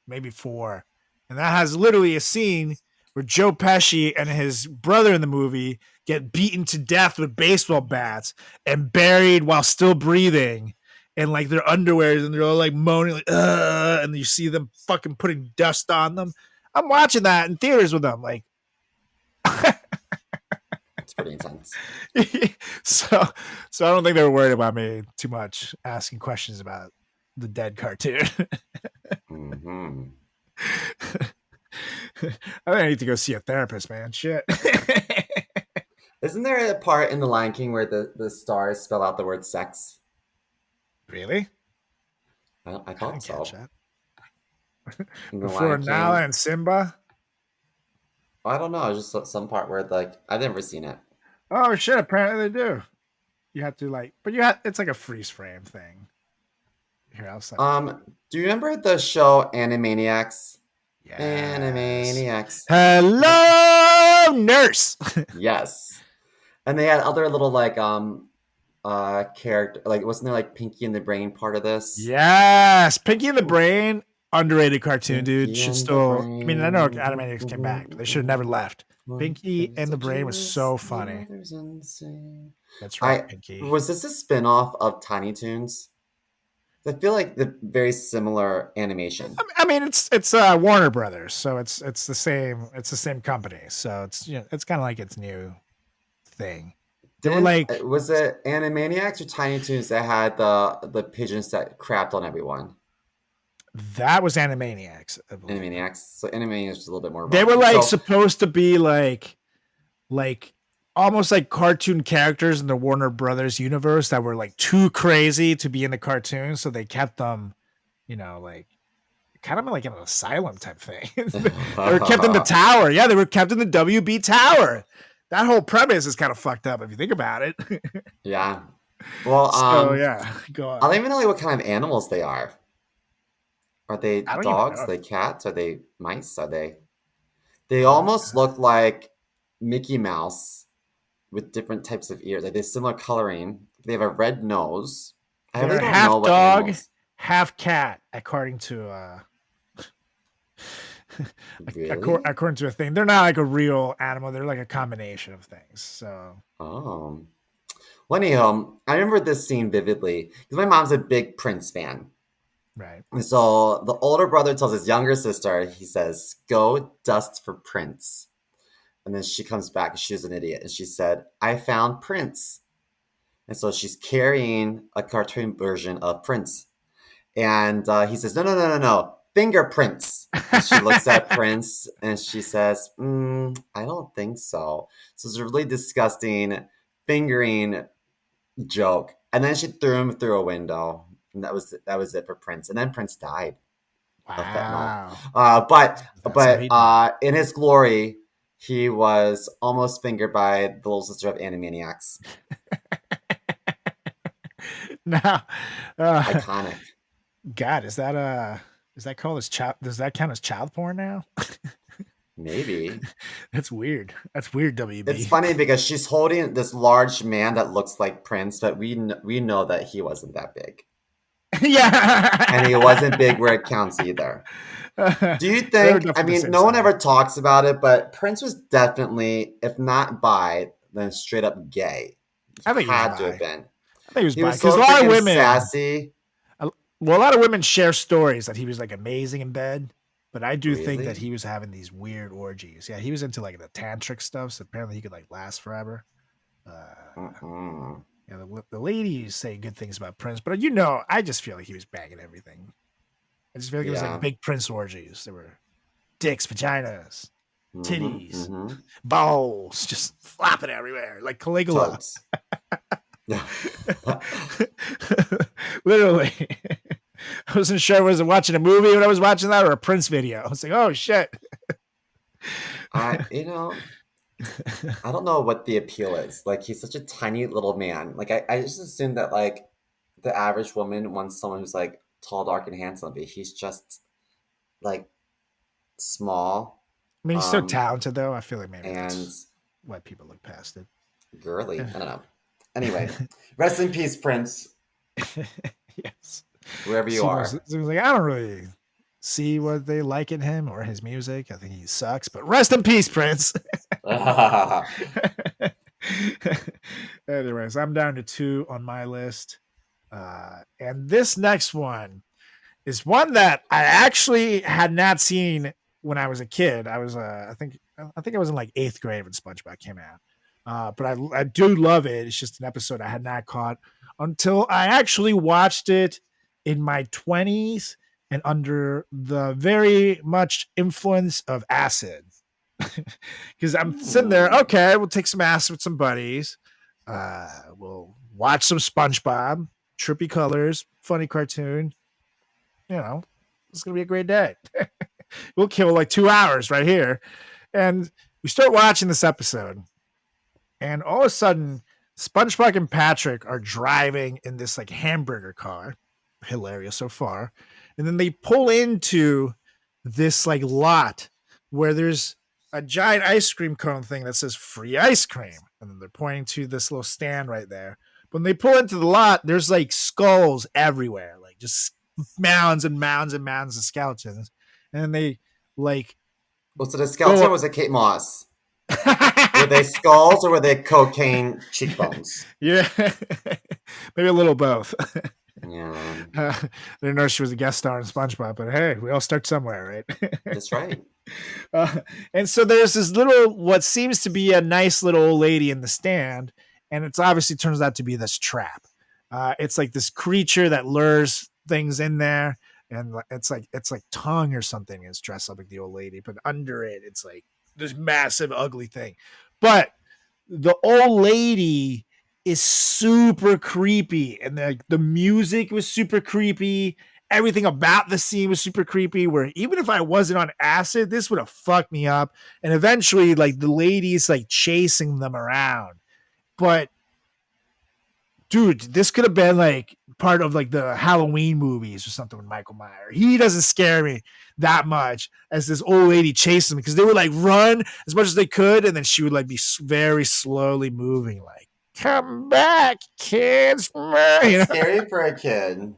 maybe 4, and that has literally a scene where Joe Pesci and his brother in the movie get beaten to death with baseball bats and buried while still breathing in like their underwears, and they're all like moaning like and you see them fucking putting dust on them. I'm watching that in theaters with them, like It's pretty intense. so I don't think they were worried about me too much asking questions about the dead cartoon. Hmm. I think I need to go see a therapist, man. Shit. Isn't there a part in The Lion King where the stars spell out the word sex? Really? I I thought didn't catch so. that. In The Before Lion Nala King. and Simba? I don't know. It's just some part where like I've never seen it. Oh shit, apparently they do. You have to it's like a freeze frame thing. Here, I'll send it to you. Do you remember the show Animaniacs? Yes. Animaniacs. Hello, nurse. Yes. And they had other little like character, like wasn't there like Pinky and the Brain part of this? Yes. Pinky and the Brain, underrated cartoon, dude. Pinky Should and the still, I mean, I know Animaniacs came back, but they should have never Brain. left. One Pinky and is the a Brain was genius, so the funny. other's insane. That's right, I Pinky. was this a spin-off of Tiny Toons? I feel like the very similar animation. I mean, it's Warner Brothers, so it's the same company. So it's kind of like its new thing. They were Didn't like, was it Animaniacs or Tiny Toons that had the pigeons that crapped on everyone? that was Animaniacs, I believe. Animaniacs. So Animaniacs was a little bit more They were raunchy. like So supposed to be like almost like cartoon characters in the Warner Brothers universe that were like too crazy to be in the cartoon, so they kept them, like kind of like an asylum type thing. They were kept in the tower. Yeah, they were kept in the WB tower. That whole premise is kind of fucked up if you think about it. yeah. Well, So yeah, go I don't on. even know like, what kind of animals they are. Are they I don't even dogs? know. Are they cats? Are they mice? Are they? They Oh, almost look like Mickey Mouse with different types of ears. Like they have similar coloring. They have a red nose. I really they're don't know half what dog, animals. half cat, according to Really? according to a thing. They're not like a real animal. They're like a combination of things. So Oh. Well, anyhow, I remember this scene vividly because my mom's a big Prince fan. right. And so the older brother tells his younger sister, he says, "Go dust for Prince." And then she comes back, she's an idiot, and she said, "I found Prince." And so she's carrying a cartoon version of Prince. And he says, "No, no, no, no, no, fingerprints." And she looks at Prince and she says, "I don't think so." So it's a really disgusting fingering joke. And then she threw him through a window. And that was it for Prince. And then Prince died of fentanyl. Wow. But That's how he died. in his glory, he was almost fingered by the little sister of Animaniacs. Now, Iconic. God, is that called as child? Does that count as child porn now? Maybe. That's weird. That's weird. WB. It's funny because she's holding this large man that looks like Prince, but we know that he wasn't that big. Yeah. And he wasn't big where it counts either. Do you think, I mean, no one ever talks about it, but Prince was definitely, if not bi, then straight up gay. I think he was Had to bi. have been. I think he was He bi was because so a lot of freaking women, sassy. well, a lot of women share stories that he was like amazing in bed. But I do think that Really? he was having these weird orgies. Yeah, he was into like the tantric stuff. So apparently he could like last forever. Mm-mm. Yeah, the ladies say good things about Prince, but you know, I just feel like he was bagging everything. I just feel like it was Yeah. like big Prince orgies. There were dicks, vaginas, Mm-hmm, titties, mm-hmm. balls, just flopping everywhere like Caligula. Totes. Literally. I wasn't sure I was watching a movie when I was watching that or a Prince video. I was like, oh shit. I don't know what the appeal is. Like, he's such a tiny little man. Like, I just assume that, like, the average woman wants someone who's, like, tall, dark, and handsome, but he's just, like, small, I mean, he's so talented though. I feel like maybe and that's why people look past it. girly. I don't know. Anyway, rest in peace, Prince, Yes. wherever you are. Seems like I don't really see what they like in him or his music. I think he sucks, but rest in peace, Prince. Anyways, I'm down to 2 on my list. And this next one is one that I actually had not seen when I was a kid. I was, I think I was in like 8th grade when SpongeBob came out. But I do love it. It's just an episode I had not caught until I actually watched it in my 20s and under the very much influence of acid. Because I'm sitting there, okay, we'll take some acid with some buddies. We'll watch some SpongeBob, trippy colors, funny cartoon. You know, it's going to be a great day. We'll kill like 2 hours right here. And we start watching this episode. And all of a sudden, SpongeBob and Patrick are driving in this like hamburger car. Hilarious so far. And then they pull into this like lot where there's a giant ice cream cone thing that says free ice cream. And then they're pointing to this little stand right there. When they pull into the lot, there's like skulls everywhere, like just mounds and mounds and mounds of skeletons. And then they like. Was it a skeleton or was it Kate Moss? Were they skulls or were they cocaine cheekbones? Yeah, maybe a little both. Yeah. I didn't know she was a guest star in SpongeBob, but hey, we all start somewhere, right? That's right. And so there's this little, what seems to be a nice little old lady in the stand, and it's obviously turns out to be this trap. It's like this creature that lures things in there, and it's like tongue or something is dressed up like the old lady, but under it, it's like this massive ugly thing. But the old lady is super creepy, and the music was super creepy. Everything about the scene was super creepy, where even if I wasn't on acid, this would have fucked me up. And eventually, like, the lady's like chasing them around. But dude, this could have been like part of like the Halloween movies or something with Michael Myers. He doesn't scare me that much as this old lady chasing them, because they would like run as much as they could, and then she would like be very slowly moving, like, come back, kids. You know? Scary for a kid.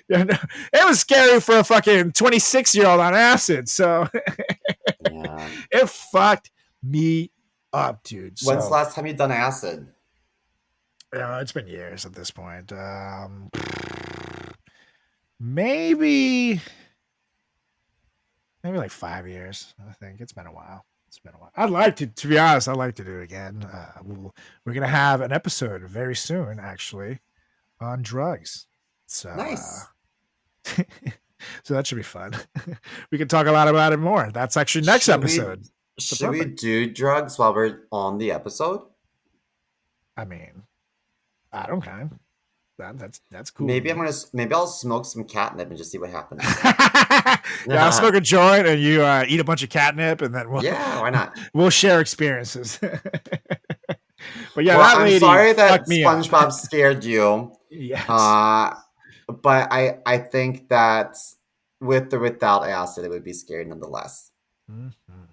Yeah, no, it was scary for a fucking 26-year-old on acid. So Yeah. it fucked me up, dude. When's the last time you done acid? It's been years at this point. Maybe like 5 years. I think it's been a while. I'd like to be honest, I'd like to do it again. We're going to have an episode very soon, actually, on drugs. So, Nice. So that should be fun. We can talk a lot about it more. That's actually next episode. Should we do drugs while we're on the episode? I mean, I don't mind. That's cool. Maybe I'll smoke some catnip and just see what happens. Yeah, I'll smoke a joint and you eat a bunch of catnip, and then yeah, why not? We'll share experiences. But yeah, well, that lady I'm sorry that SpongeBob scared you. Yes. But I think that with or without acid, it would be scary nonetheless. Mm-hmm.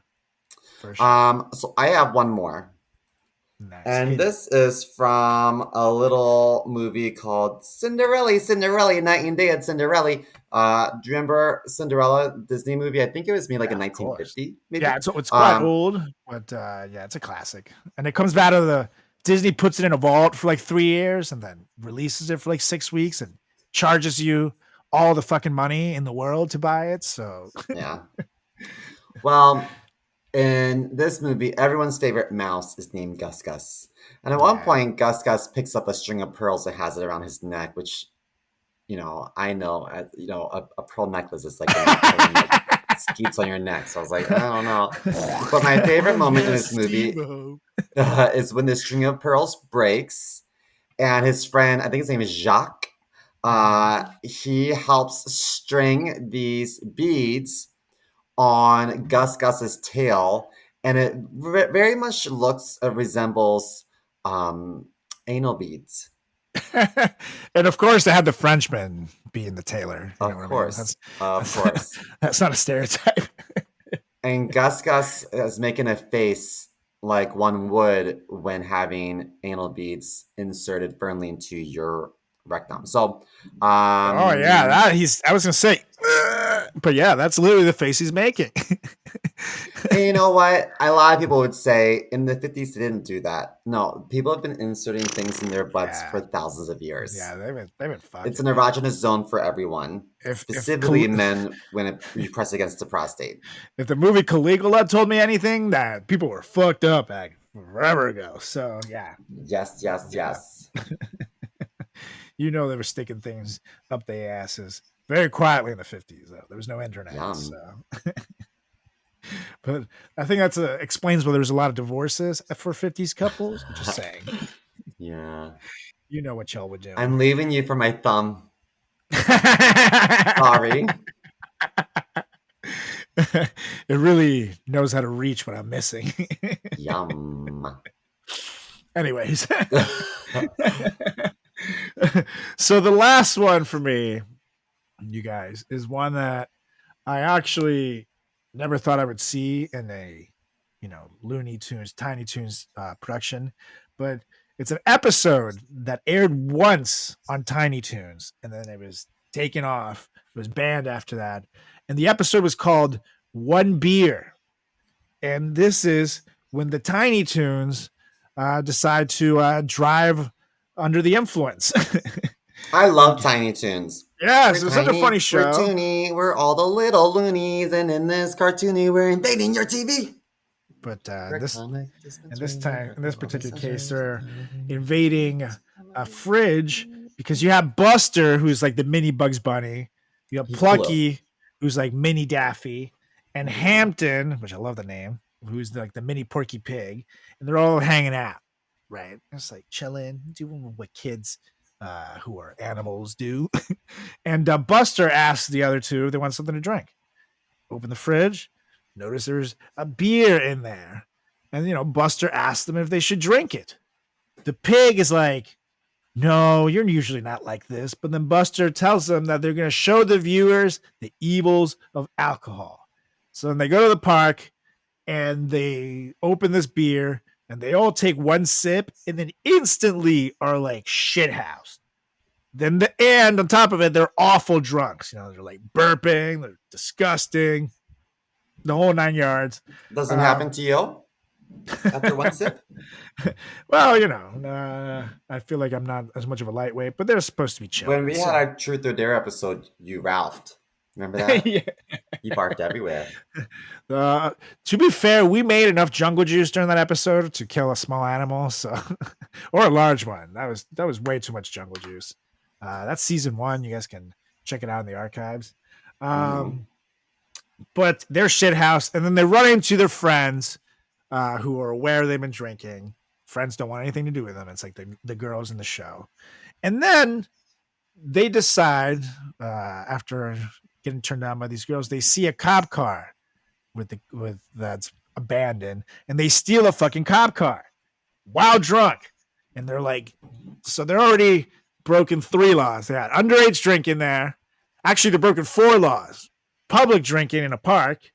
For sure. So I have one more. Nice. And this is from a little movie called Cinderella, Night and Day at Cinderella. Do you remember Cinderella Disney movie? I think it was made like in of course. 1950, maybe. Yeah, it's quite old, but yeah, it's a classic. And it comes out of the Disney puts it in a vault for like 3 years and then releases it for like 6 weeks and charges you all the fucking money in the world to buy it. So Yeah. Well, in this movie, everyone's favorite mouse is named Gus Gus. And at one point, Gus Gus picks up a string of pearls and has it around his neck, which, I know, a pearl necklace is like, skeets on your neck. So I was like, I don't know. But my favorite moment in this movie is when the string of pearls breaks and his friend, I think his name is Jacques, he helps string these beads on Gus Gus's tail, and it very much resembles anal beads. And of course, they had the Frenchman being the tailor. Of course. That's not a stereotype. And Gus Gus is making a face like one would when having anal beads inserted firmly into your rectum. So, oh yeah, I was gonna say, but yeah, that's literally the face he's making. And you know what? A lot of people would say in the 50s they didn't do that. No, people have been inserting things in their butts for thousands of years. Yeah, they've been fucking. It's an erogenous zone for everyone, specifically men when you press against the prostate. If the movie Caligula told me anything, that people were fucked up back forever ago. So yeah. Yes. They were sticking things up their asses very quietly in the 50s, though. There was no internet. So. But I think that explains why there was a lot of divorces for 50s couples. I'm just saying. Yeah. You know what y'all would do. I'm leaving you for my thumb. Sorry. It really knows how to reach what I'm missing. Yum. Anyways. So the last one for me, you guys, is one that I actually never thought I would see in a, Looney Tunes, Tiny Toons production, but it's an episode that aired once on Tiny Toons, and then it was taken off. It was banned after that, and the episode was called One Beer, and this is when the Tiny Toons decide to drive under the influence. I love Tiny Toons. Yes, it's such a funny show. We're toony, we're all the little loonies, and in this cartoony, we're invading your TV. But in this particular case, they're invading a fridge because you have Buster, who's like the mini Bugs Bunny. You have Plucky, who's like mini Daffy, and Hampton, which I love the name, who's like the mini Porky Pig, and they're all hanging out, right? It's like chilling, doing what kids who are animals do. And Buster asks the other two if they want something to drink. Open the fridge, notice there's a beer in there. And, Buster asks them if they should drink it. The pig is like, no, you're usually not like this. But then Buster tells them that they're going to show the viewers the evils of alcohol. So then they go to the park and they open this beer and they all take one sip and then instantly are like shithoused. And on top of it, they're awful drunks. They're like burping, they're disgusting, the whole 9 yards. Doesn't happen to you after one sip? Well, I feel like I'm not as much of a lightweight, but they're supposed to be chill. When we had our Truth or Dare episode, you ralphed. Remember that? Yeah. You barked everywhere. To be fair, we made enough jungle juice during that episode to kill a small animal, or a large one. That was way too much jungle juice. That's season 1. You guys can check it out in the archives. But they're shithouse, and then they run into their friends who are aware they've been drinking. Friends don't want anything to do with them. It's like the girls in the show. And then they decide, after getting turned down by these girls, they see a cop car with that's abandoned, and they steal a fucking cop car while drunk. And they're like, so they're already broken 3 laws. They had underage drinking there. Actually, they're broken 4 laws. Public drinking in a park,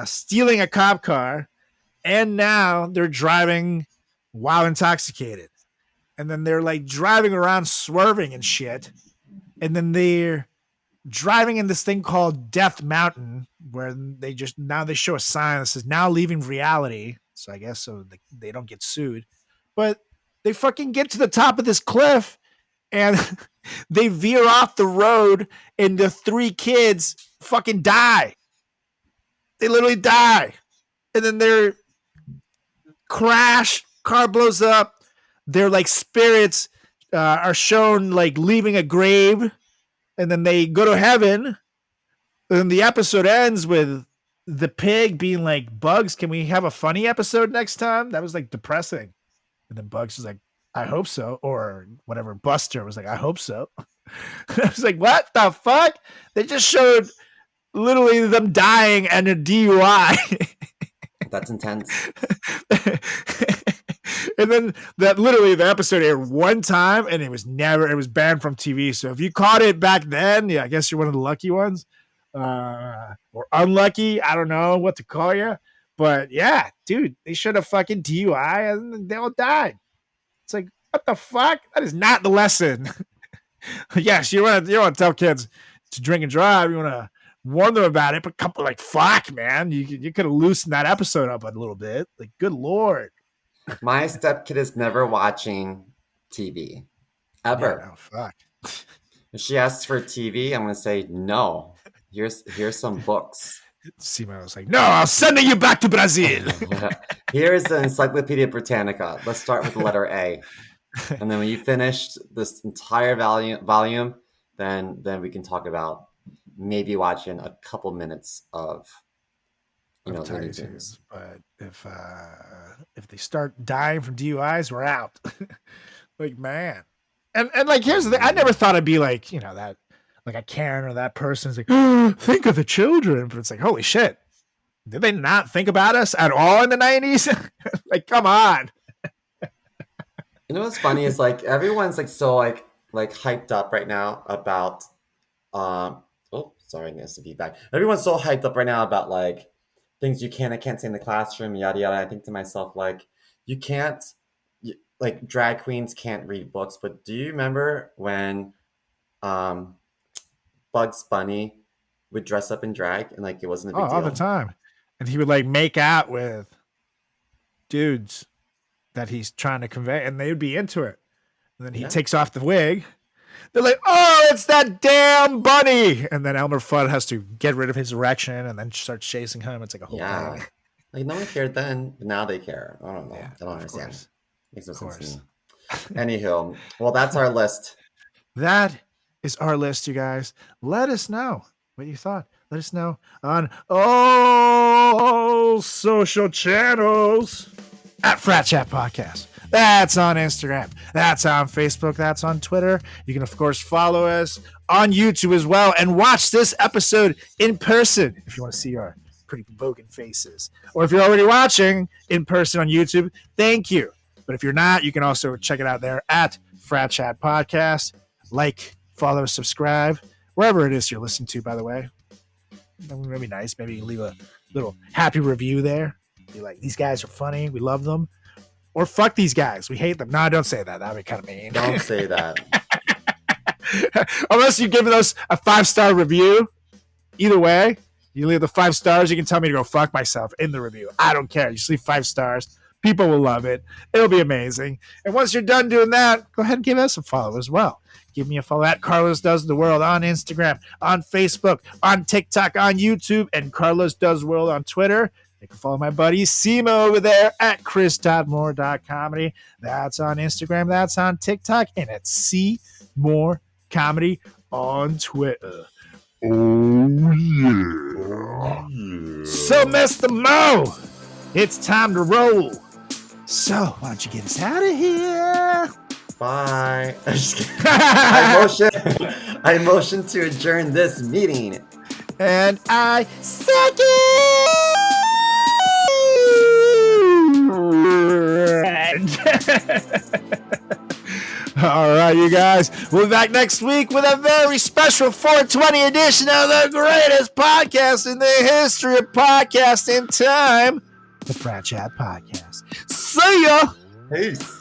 stealing a cop car, and now they're driving while intoxicated. And then they're like driving around swerving and shit. And then they're driving in this thing called Death Mountain, where they show a sign that says now leaving reality. So I guess so they don't get sued. But they fucking get to the top of this cliff and they veer off the road and the 3 kids fucking die. They literally die. And then they're crash, car blows up. Their like spirits are shown like leaving a grave, and then they go to heaven. And then the episode ends with the pig being like, Bugs, can we have a funny episode next time? That was like depressing. And then Bugs was like, I hope so. Or whatever. Buster was like, I hope so. I was like, what the fuck? They just showed literally them dying and a DUI. That's intense. And then that literally the episode aired one time and it was banned from TV. So if you caught it back then, yeah, I guess you're one of the lucky ones. Or unlucky. I don't know what to call you. But yeah, dude, they should have fucking DUI and they all died. It's like, what the fuck? That is not the lesson. Yes, you want to tell kids to drink and drive. You want to warn them about it, but couple like, fuck, man. You could have loosened that episode up a little bit. Like, good Lord. My stepkid is never watching TV. Ever. Yeah, no, fuck. If she asks for TV, I'm going to say, no. Here's some books. Simo was like, no, I'm sending you back to Brazil. Here's the Encyclopedia Britannica. Let's start with the letter A. And then when you finish this entire volume, then we can talk about maybe watching a couple minutes of Looney Tunes. But if they start dying from DUIs, we're out. Like, man. And like, here's the thing. I never thought I'd be like, that, like a Karen or that person's like, oh, think of the children. But it's like, holy shit. Did they not think about us at all in the 90s? Like, come on. You know what's funny is like everyone's like so like hyped up right now about sorry, I missed the feedback. Everyone's so hyped up right now about like things you can and can't say in the classroom, yada yada. I think to myself, like, like drag queens can't read books, but do you remember when Bugs Bunny would dress up in drag and like it wasn't a big deal? All the time. And he would like make out with dudes that he's trying to convey, and they would be into it. And then he takes off the wig. They're like, oh, it's that damn bunny. And then Elmer Fudd has to get rid of his erection and then starts chasing him. It's like a whole thing. Like no one cared then, but now they care. I don't know. Yeah, I don't understand. Course. Makes no sense to me. Anywho, well, that's our list. That is our list, you guys. Let us know what you thought. Let us know on all social channels at Frat Chat Podcast. That's on Instagram. That's on Facebook. That's on Twitter. You can, of course, follow us on YouTube as well and watch this episode in person if you want to see our pretty bogan faces. Or if you're already watching in person on YouTube, thank you. But if you're not, you can also check it out there at Frat Chat Podcast. Like, follow, subscribe, wherever it is you're listening to, by the way. That'd be nice. Maybe leave a little happy review there. Be like, these guys are funny. We love them. Or fuck these guys. We hate them. No, don't say that. That'd be kind of mean. Don't say that. Unless you give us a 5-star review. Either way, you leave the 5 stars. You can tell me to go fuck myself in the review. I don't care. You just leave 5 stars. People will love it. It'll be amazing. And once you're done doing that, go ahead and give us a follow as well. Give me a follow at Carlos Does the World on Instagram, on Facebook, on TikTok, on YouTube, and Carlos Does World on Twitter. You can follow my buddy Simo over there at chris.moore.comedy. That's on Instagram. That's on TikTok. And at C More on Twitter. Oh, yeah. So, Mr. Mo, it's time to roll. So, why don't you get us out of here? Bye. I motion to adjourn this meeting. And I second. All right, you guys. We'll be back next week with a very special 420 edition of the greatest podcast in the history of podcasting time, the Frat Chat Podcast. See ya! Peace.